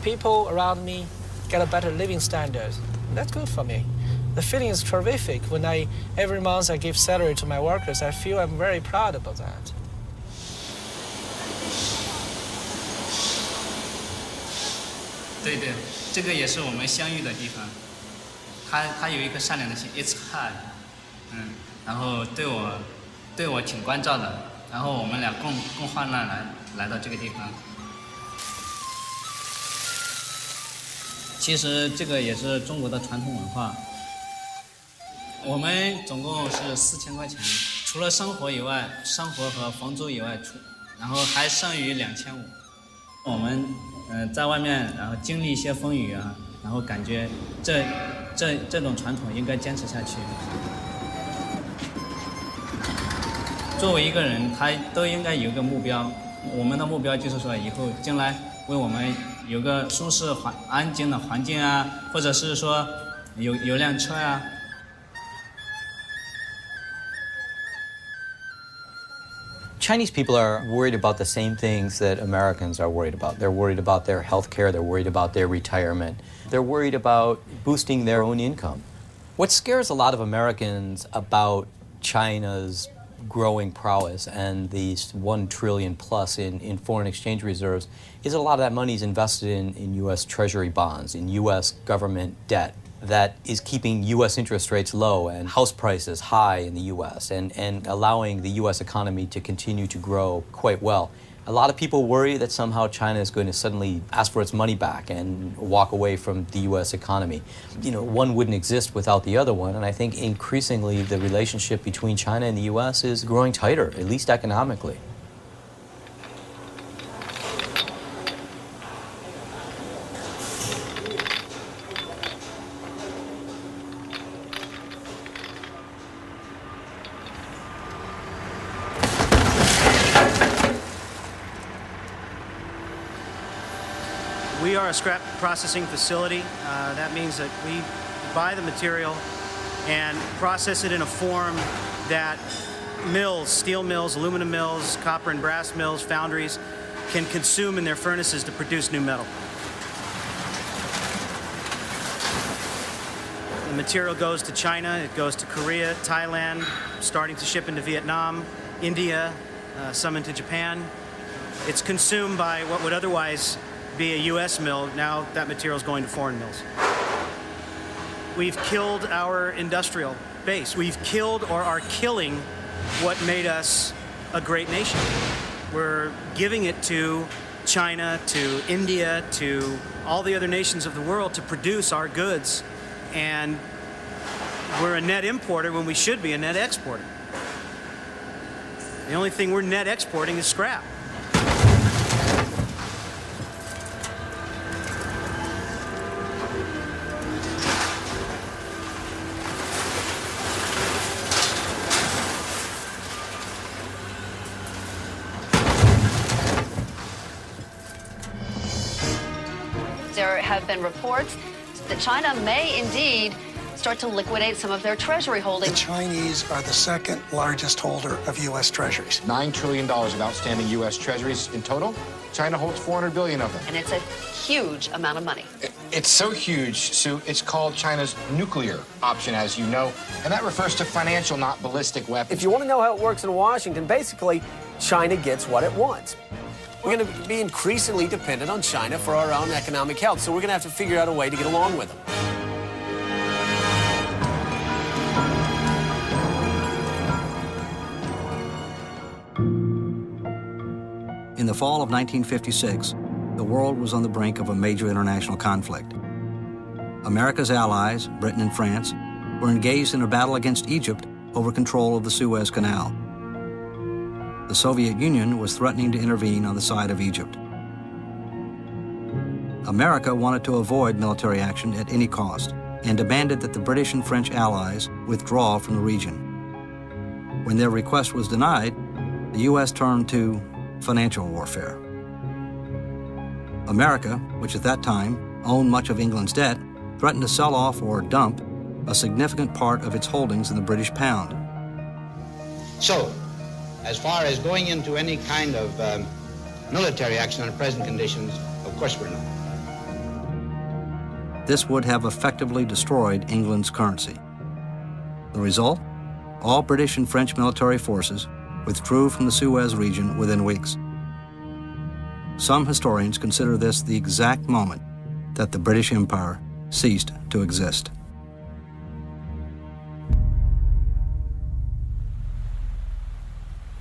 People around me get a better living standard. That's good for me. The feeling is terrific when every month I give salary to my workers. I feel I'm very proud about that. 对对，这个也是我们相遇的地方。他有一颗善良的心 ，It's hard， 然后对我挺关照的，然后我们俩共患难来到这个地方。其实这个也是中国的传统文化。我们总共是4000块钱，除了生活以外，生活和房租以外，然后还剩余2500。我们在外面，然后经历一些风雨啊，然后感觉这种传统应该坚持下去。作为一个人，他都应该有个目标。我们的目标就是说，以后将来为我们有个舒适安静的环境啊，或者是说有辆车啊。Chinese people are worried about the same things that Americans are worried about. They're worried about their health care. They're worried about their retirement. They're worried about boosting their own income. What scares a lot of Americans about China's growing prowess and these $1 trillion plus in foreign exchange reserves is a lot of that money is invested in U.S. Treasury bonds, in U.S. government debt that is keeping U.S. interest rates low and house prices high in the U.S. and allowing the U.S. economy to continue to grow quite well. A lot of people worry that somehow China is going to suddenly ask for its money back and walk away from the U.S. economy. You know, one wouldn't exist without the other one, and I think increasingly the relationship between China and the U.S. is growing tighter, at least economically. We are a scrap processing facility. That means that we buy the material and process it in a form that mills, steel mills, aluminum mills, copper and brass mills, foundries can consume in their furnaces to produce new metal. The material goes to China, it goes to Korea, Thailand, starting to ship into Vietnam, India, some into Japan. It's consumed by what would otherwise be a U.S. mill. Now that material is going to foreign mills. We've killed our industrial base. We've killed or are killing what made us a great nation. We're giving it to China, to India, to all the other nations of the world to produce our goods, and we're a net importer when we should be a net exporter. The only thing we're net exporting is scrap. There have been reports that China may indeed start to liquidate some of their treasury holdings. The Chinese are the second largest holder of U.S. treasuries. $9 trillion of outstanding U.S. treasuries in total. China holds $400 billion of them. And it's a huge amount of money. It's so huge, Sue, it's called China's nuclear option, as you know, and that refers to financial, not ballistic weapons. If you want to know how it works in Washington, basically, China gets what it wants. We're going to be increasingly dependent on China for our own economic health, so we're going to have to figure out a way to get along with them. In the fall of 1956, the world was on the brink of a major international conflict. America's allies, Britain and France, were engaged in a battle against Egypt over control of the Suez Canal. the Soviet Union was threatening to intervene on the side of Egypt. America wanted to avoid military action at any cost and demanded that the British and French allies withdraw from the region. When their request was denied, the U.S. turned to financial warfare. America, which at that time owned much of England's debt, threatened to sell off or dump a significant part of its holdings in the British pound. So, as far as going into any kind of military action under present conditions, of course we're not. This would have effectively destroyed England's currency. The result? All British and French military forces withdrew from the Suez region within weeks. Some historians consider this the exact moment that the British Empire ceased to exist.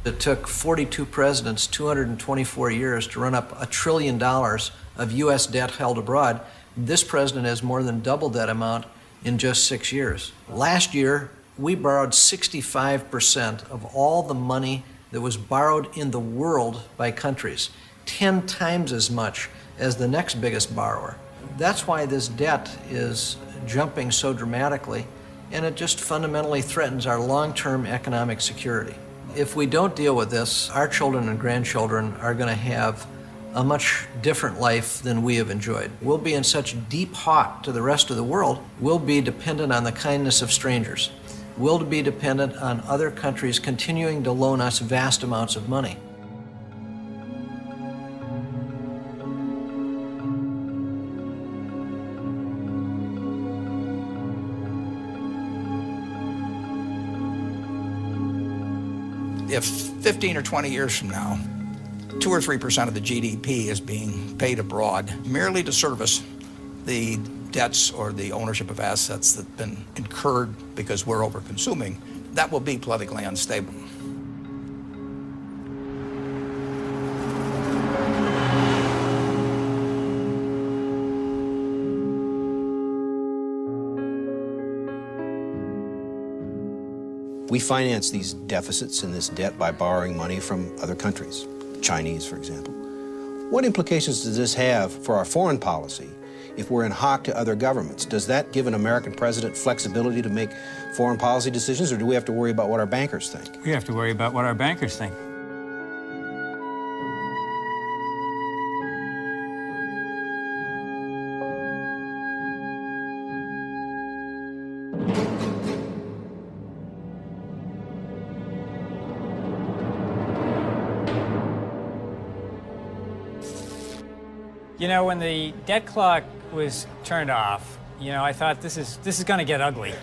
It took 42 presidents, 224 years to run up $1 trillion of U.S. debt held abroad. This president has more than doubled that amount in just 6 years. Last year, we borrowed 65% of all the money that was borrowed in the world by countries, 10 times as much as the next biggest borrower. That's why this debt is jumping so dramatically, and it just fundamentally threatens our long-term economic security. If we don't deal with this, our children and grandchildren are going to have a much different life than we have enjoyed. We'll be in such deep hawk to the rest of the world, we'll be dependent on the kindness of strangers. We'll be dependent on other countries continuing to loan us vast amounts of money. If 15 or 20 years from now, 2 or 3% of the GDP is being paid abroad merely to service the debts or the ownership of assets that have been incurred because we're over-consuming, that will be politically unstable. We finance these deficits and this debt by borrowing money from other countries, Chinese, for example. What implications does this have for our foreign policy if we're in hock to other governments? Does that give an American president flexibility to make foreign policy decisions, or do we have to worry about what our bankers think? We have to worry about what our bankers think. You know, when the debt clock was turned off, you know, I thought this is going to get ugly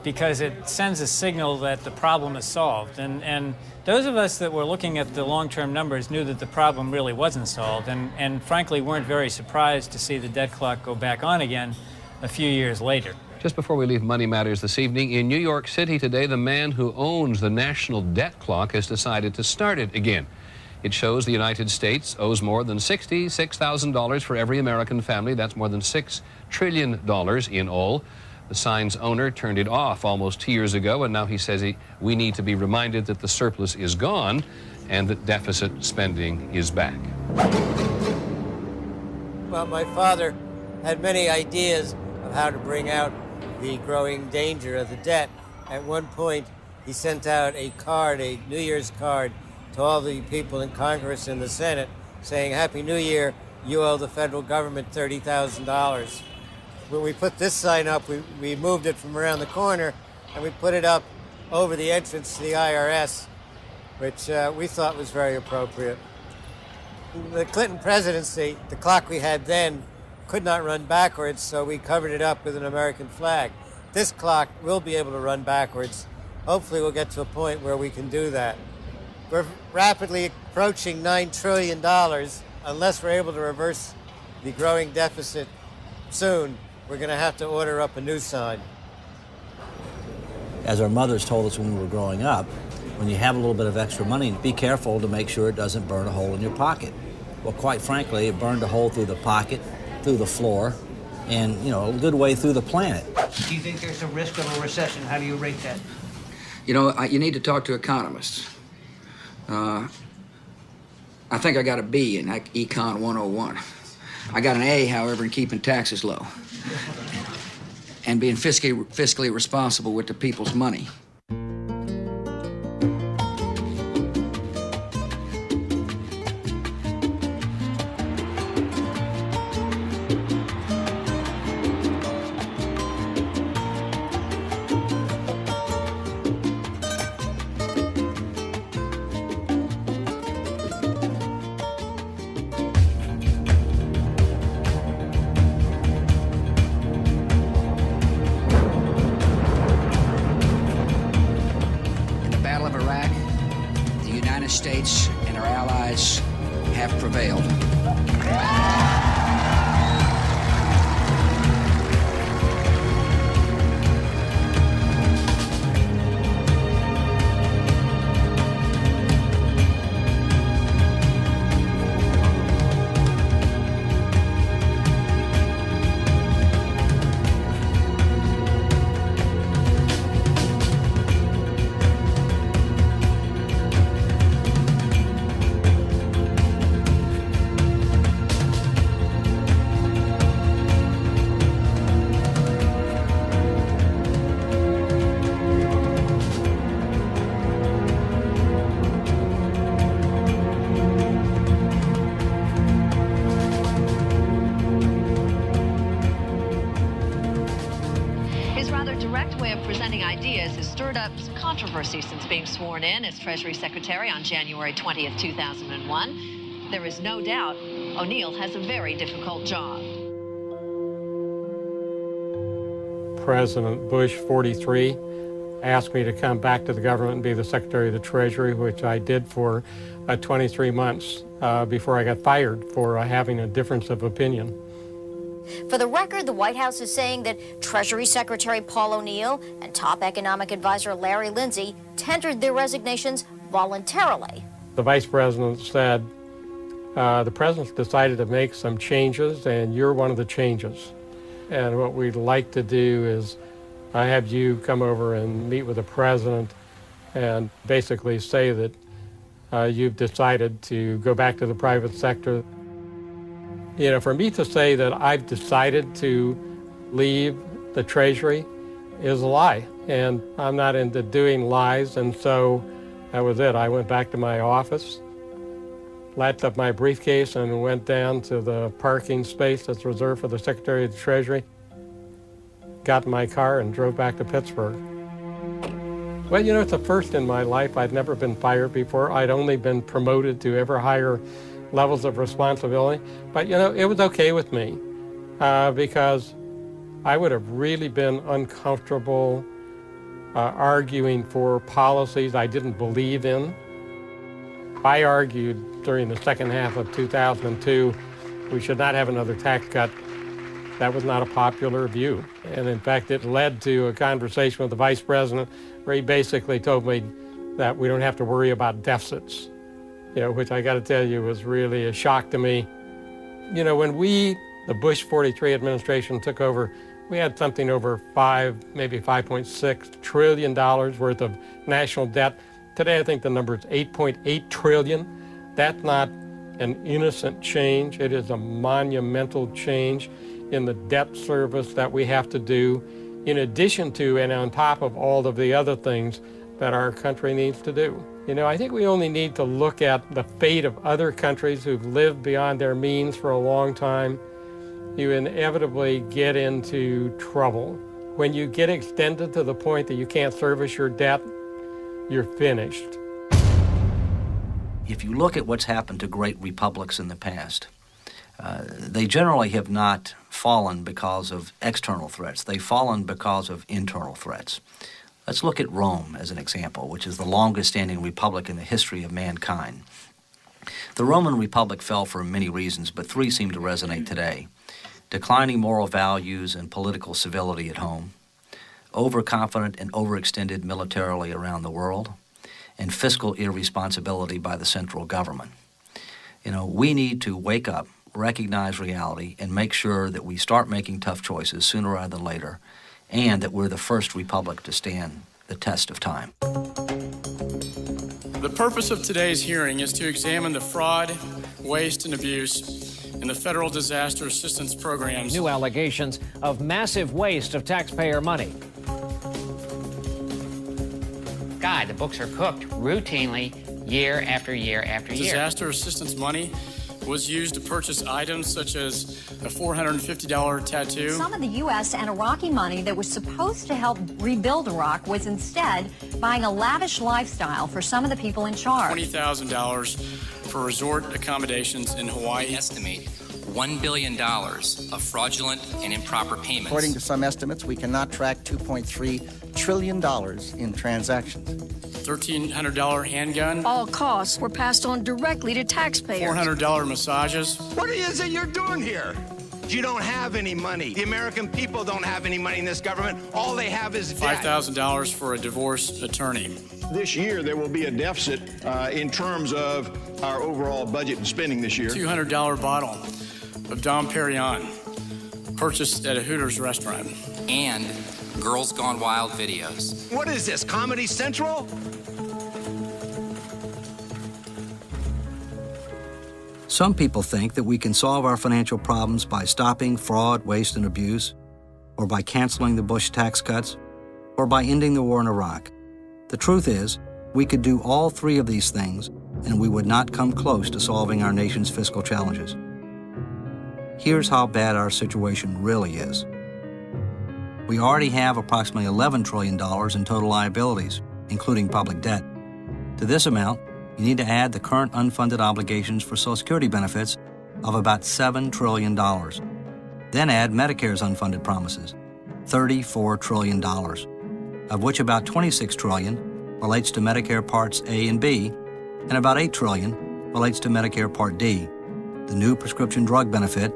because it sends a signal that the problem is solved. And those of us that were looking at the long-term numbers knew that the problem really wasn't solved and frankly weren't very surprised to see the debt clock go back on again a few years later. Just before we leave Money Matters this evening, in New York City today, the man who owns the national debt clock has decided to start it again. It shows the United States owes more than $66,000 for every American family. That's more than $6 trillion in all. The sign's owner turned it off almost 2 years ago, and now he says we need to be reminded that the surplus is gone and that deficit spending is back. Well, my father had many ideas of how to bring out the growing danger of the debt. At one point, he sent out a card, a New Year's card, to all the people in Congress and the Senate saying, Happy New Year, you owe the federal government $30,000. When we put this sign up, we moved it from around the corner and we put it up over the entrance to the IRS, which we thought was very appropriate. The Clinton presidency, the clock we had then could not run backwards, so we covered it up with an American flag. This clock will be able to run backwards. Hopefully we'll get to a point where we can do that. We're rapidly approaching $9 trillion. Unless we're able to reverse the growing deficit soon, we're going to have to order up a new sign. As our mothers told us when we were growing up, when you have a little bit of extra money, be careful to make sure it doesn't burn a hole in your pocket. Well, quite frankly, it burned a hole through the pocket, through the floor, and, you know, a good way through the planet. Do you think there's a risk of a recession? How do you rate that? You know, you need to talk to economists. I think I got a B in Econ 101. I got an A, however, in keeping taxes low and being fiscally responsible with the people's money. States and our allies have prevailed. Controversy since being sworn in as Treasury Secretary on January 20th, 2001. There is no doubt O'Neill has a very difficult job. President Bush 43 asked me to come back to the government and be the Secretary of the Treasury, which I did for 23 months before I got fired for having a difference of opinion. For the record, the White House is saying that Treasury Secretary Paul O'Neill and top economic advisor Larry Lindsey tendered their resignations voluntarily. The Vice President said, the President's decided to make some changes, and you're one of the changes. And what we'd like to do is have you come over and meet with the President and basically say that you've decided to go back to the private sector. You know, for me to say that I've decided to leave the Treasury is a lie, and I'm not into doing lies, and so that was it. I went back to my office, latched up my briefcase, and went down to the parking space that's reserved for the Secretary of the Treasury, got in my car, and drove back to Pittsburgh. Well, you know, it's the first in my life. I'd never been fired before. I'd only been promoted to ever higher levels of responsibility. But, you know, it was okay with me because I would have really been uncomfortable arguing for policies I didn't believe in. I argued during the second half of 2002 we should not have another tax cut. That was not a popular view. And in fact, it led to a conversation with the Vice President where he basically told me that we don't have to worry about deficits. You know, which I got to tell you was really a shock to me. You know, when the Bush 43 administration took over, we had something over maybe $5.6 trillion worth of national debt. Today, I think the number is $8.8 trillion. That's not an innocent change. It is a monumental change in the debt service that we have to do, in addition to and on top of all of the other things that our country needs to do. You know, I think we only need to look at the fate of other countries who've lived beyond their means for a long time. You inevitably get into trouble. When you get extended to the point that you can't service your debt, you're finished. If you look at what's happened to great republics in the past, they generally have not fallen because of external threats. They've fallen because of internal threats. Let's look at Rome as an example, which is the longest-standing republic in the history of mankind. The Roman Republic fell for many reasons, but three seem to resonate today. Declining moral values and political civility at home, overconfident and overextended militarily around the world, and fiscal irresponsibility by the central government. You know, we need to wake up, recognize reality, and make sure that we start making tough choices sooner rather than later, and that we're the first republic to stand the test of time. The purpose of today's hearing is to examine the fraud, waste, and abuse in the federal disaster assistance programs. New allegations of massive waste of taxpayer money. God, the books are cooked routinely year after year after year. Disaster assistance money was used to purchase items such as a $450 tattoo. Some of the U.S. and Iraqi money that was supposed to help rebuild Iraq was instead buying a lavish lifestyle for some of the people in charge. $20,000 for resort accommodations in Hawaii. Estimate $1 billion of fraudulent and improper payments. According to some estates, we cannot track $2.3 trillion in transactions. $1,300 handgun. All costs were passed on directly to taxpayers. $400 massages. What is it you're doing here? You don't have any money. The American people don't have any money in this government. All they have is debt. $5,000 for a divorce attorney. This year, there will be a deficit in terms of our overall budget and spending this year. $200 bottle of Dom Perignon, purchased at a Hooters restaurant. And Girls Gone Wild videos. What is this, Comedy Central? Some people think that we can solve our financial problems by stopping fraud, waste, and abuse, or by canceling the Bush tax cuts, or by ending the war in Iraq. The truth is, we could do all three of these things, and we would not come close to solving our nation's fiscal challenges. Here's how bad our situation really is. We already have approximately $11 trillion in total liabilities, including public debt. To this amount, you need to add the current unfunded obligations for Social Security benefits of about $7 trillion. Then add Medicare's unfunded promises, $34 trillion, of which about $26 trillion relates to Medicare Parts A and B, and about $8 trillion relates to Medicare Part D, the new prescription drug benefit,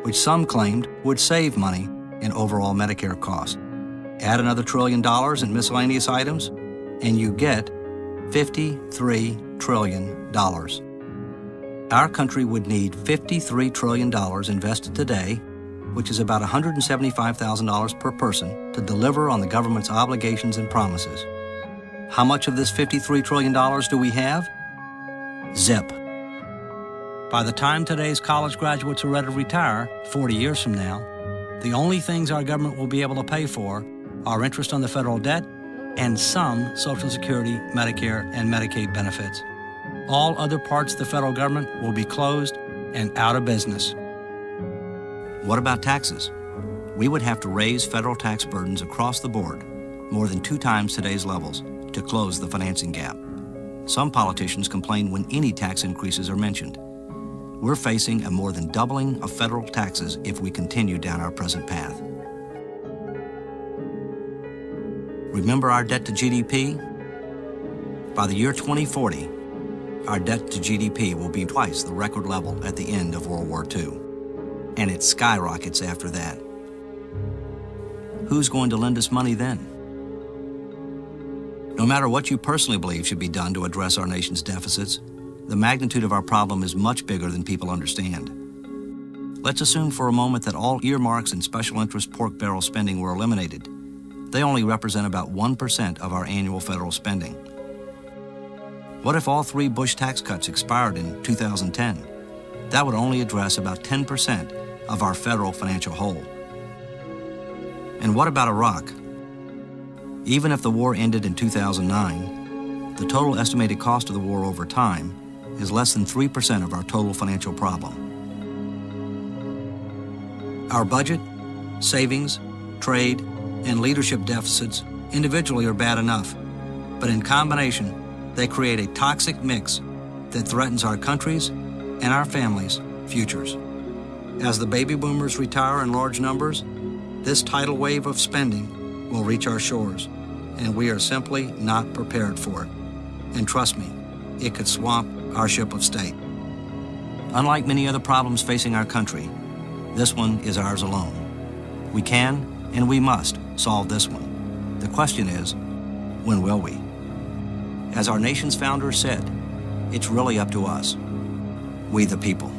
which some claimed would save money in overall Medicare costs. Add another $1 trillion in miscellaneous items, and you get $53 trillion. Our country would need $53 trillion invested today, which is about $175,000 per person, to deliver on the government's obligations and promises. How much of this $53 trillion do we have? Zip. By the time today's college graduates are ready to retire, 40 years from now, the only things our government will be able to pay for are interest on the federal debt and some Social Security, Medicare, and Medicaid benefits. All other parts of the federal government will be closed and out of business. What about taxes? We would have to raise federal tax burdens across the board, more than 2 times today's levels, to close the financing gap. Some politicians complain when any tax increases are mentioned. We're facing a more than doubling of federal taxes if we continue down our present path. Remember our debt to GDP? By the year 2040, our debt to GDP will be twice the record level at the end of World War II, and it skyrockets after that. Who's going to lend us money then? No matter what you personally believe should be done to address our nation's deficits, the magnitude of our problem is much bigger than people understand. Let's assume for a moment that all earmarks and special interest pork barrel spending were eliminated. They only represent about 1% of our annual federal spending. What if all 3 Bush tax cuts expired in 2010? That would only address about 10% of our federal financial hole. And what about Iraq? Even if the war ended in 2009, the total estimated cost of the war over time is less than 3% of our total financial problem. Our budget, savings, trade, and leadership deficits individually are bad enough, but in combination, they create a toxic mix that threatens our country's and our families' futures. As the baby boomers retire in large numbers, this tidal wave of spending will reach our shores, and we are simply not prepared for it. And trust me, it could swamp our ship of state. Unlike many other problems facing our country, this one is ours alone. We can and we must solve this one. The question is, when will we? As our nation's founder said, it's really up to us, we the people.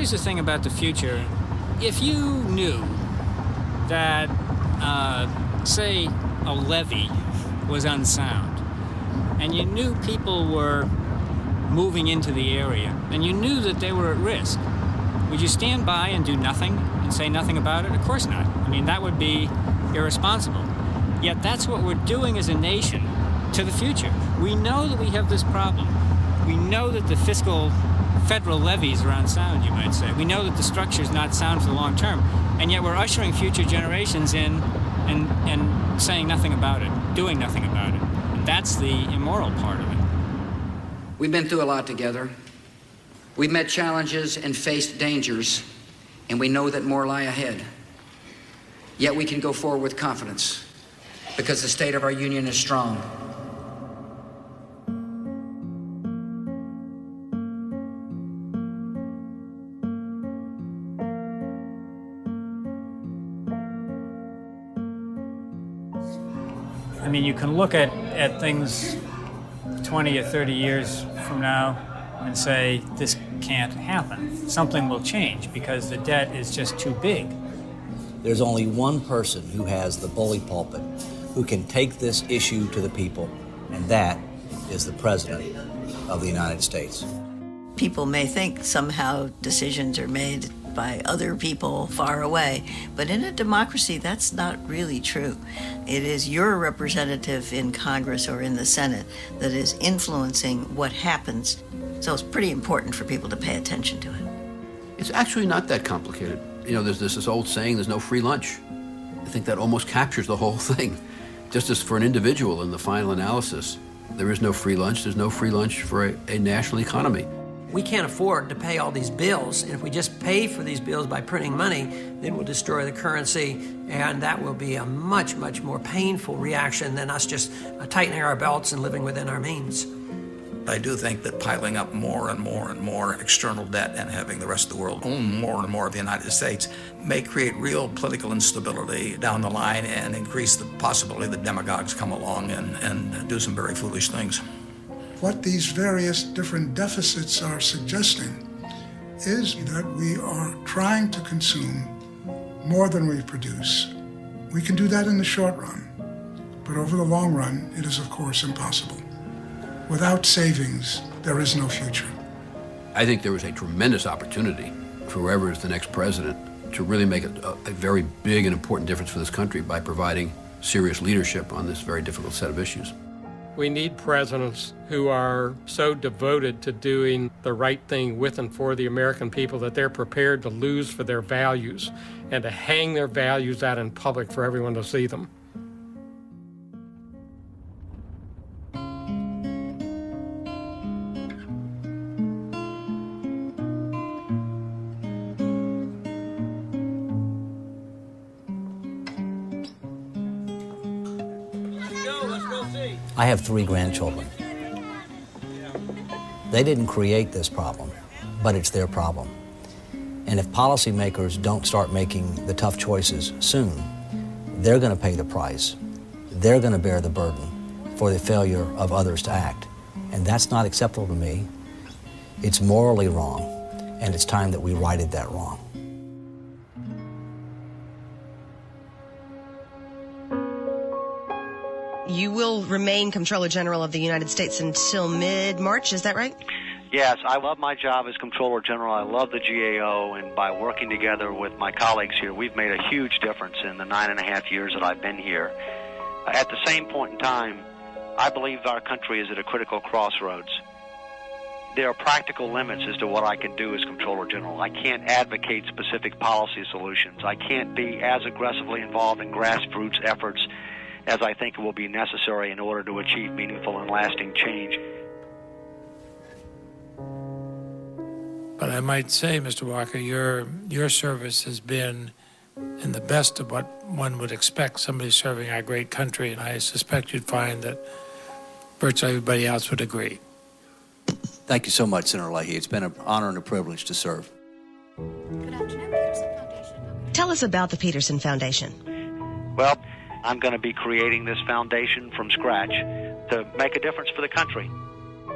here's the thing about the future. If you knew that, say, a levee was unsound, and you knew people were moving into the area, and you knew that they were at risk, would you stand by and do nothing and say nothing about it? Of course not. I mean, that would be irresponsible. Yet that's what we're doing as a nation to the future. We know that we have this problem. We know that the fiscal federal levies are unsound, you might say. We know that the structure is not sound for the long term, and yet we're ushering future generations in and saying nothing about it, doing nothing about it. And that's the immoral part of it. We've been through a lot together. We've met challenges and faced dangers, and we know that more lie ahead. Yet we can go forward with confidence, because the state of our union is strong. I mean, you can look at things 20 or 30 years from now and say, this can't happen. Something will change because the debt is just too big. There's only one person who has the bully pulpit who can take this issue to the people, and that is the President of the United States. People may think somehow decisions are made by other people far away, but in a democracy, that's not really true. It is your representative in Congress or in the Senate that is influencing what happens. So it's pretty important for people to pay attention to it. It's actually not that complicated. You know, there's this old saying, there's no free lunch. I think that almost captures the whole thing. Just as for an individual in the final analysis, there is no free lunch. There's no free lunch for a national economy. We can't afford to pay all these bills, and if we just pay for these bills by printing money, then we'll destroy the currency, and that will be a much, much more painful reaction than us just tightening our belts and living within our means. I do think that piling up more and more and more external debt and having the rest of the world own more and more of the United States may create real political instability down the line and increase the possibility that demagogues come along and do some very foolish things. What these various different deficits are suggesting is that we are trying to consume more than we produce. We can do that in the short run, but over the long run, it is of course impossible. Without savings, there is no future. I think there is a tremendous opportunity for whoever is the next president to really make a very big and important difference for this country by providing serious leadership on this very difficult set of issues. We need presidents who are so devoted to doing the right thing with and for the American people that they're prepared to lose for their values and to hang their values out in public for everyone to see them. I have 3 grandchildren. They didn't create this problem, but it's their problem. And if policymakers don't start making the tough choices soon, they're going to pay the price. They're going to bear the burden for the failure of others to act. And that's not acceptable to me. It's morally wrong, and it's time that we righted that wrong. You will remain Comptroller General of the United States until mid-March, is that right? Yes, I love my job as Comptroller General. I love the GAO, and by working together with my colleagues here, we've made a huge difference in the 9.5 years that I've been here. At the same point in time, I believe our country is at a critical crossroads. There are practical limits as to what I can do as Comptroller General. I can't advocate specific policy solutions. I can't be as aggressively involved in grassroots efforts as I think will be necessary in order to achieve meaningful and lasting change. But I might say, Mr. Walker, your service has been in the best of what one would expect somebody serving our great country, and I suspect you'd find that virtually everybody else would agree. Thank you so much, Senator Leahy. It's been an honor and a privilege to serve. Good afternoon, Peterson Foundation. Tell us about the Peterson Foundation. Well, I'm going to be creating this foundation from scratch to make a difference for the country.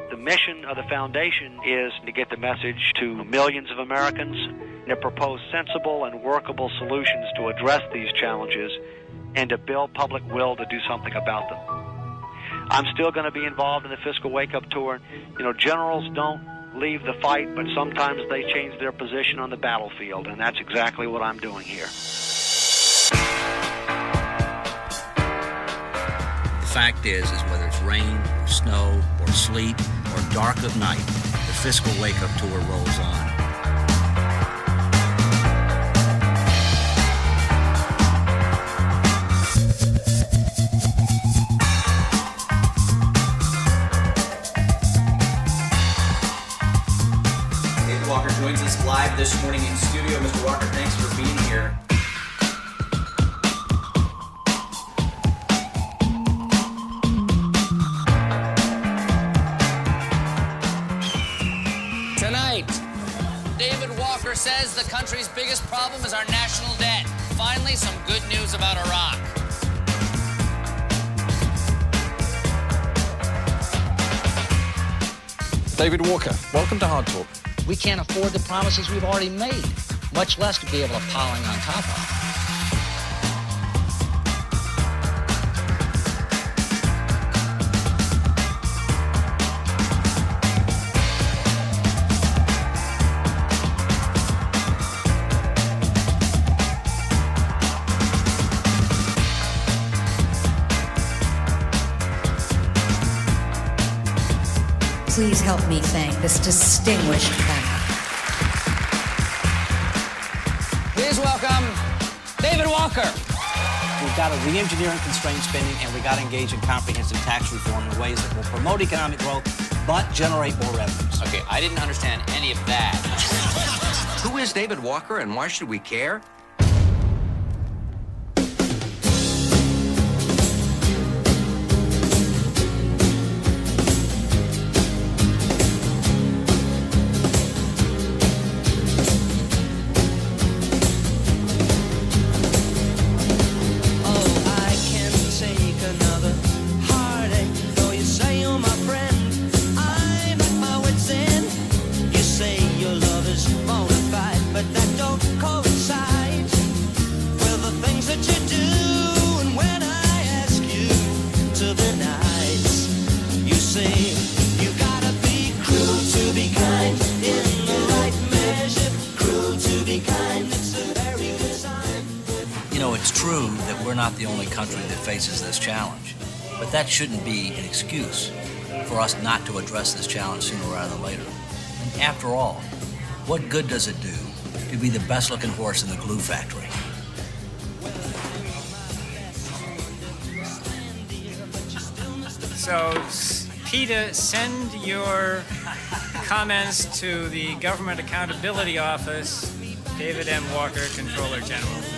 The mission of the foundation is to get the message to millions of Americans and to propose sensible and workable solutions to address these challenges and to build public will to do something about them. I'm still going to be involved in the fiscal wake-up tour. You know, generals don't leave the fight, but sometimes they change their position on the battlefield, and that's exactly what I'm doing here. The fact is whether it's rain or snow or sleet or dark of night, the fiscal wake-up tour rolls on. David Walker joins us live this morning in studio. Mr. Walker, thanks for being here. Says the country's biggest problem is our national debt. Finally, some good news about Iraq. David Walker, welcome to Hard Talk. We can't afford the promises we've already made, much less to be able to piling on top of. Please help me thank this distinguished panel. Please welcome David Walker. We've got to re-engineer and constrain spending, and we've got to engage in comprehensive tax reform in ways that will promote economic growth but generate more revenues. Okay, I didn't understand any of that. Who is David Walker and why should we care? The only country that faces this challenge. But that shouldn't be an excuse for us not to address this challenge sooner rather than later. And after all, what good does it do to be the best looking horse in the glue factory? So, Peter, send your comments to the Government Accountability Office, David M. Walker, Controller General.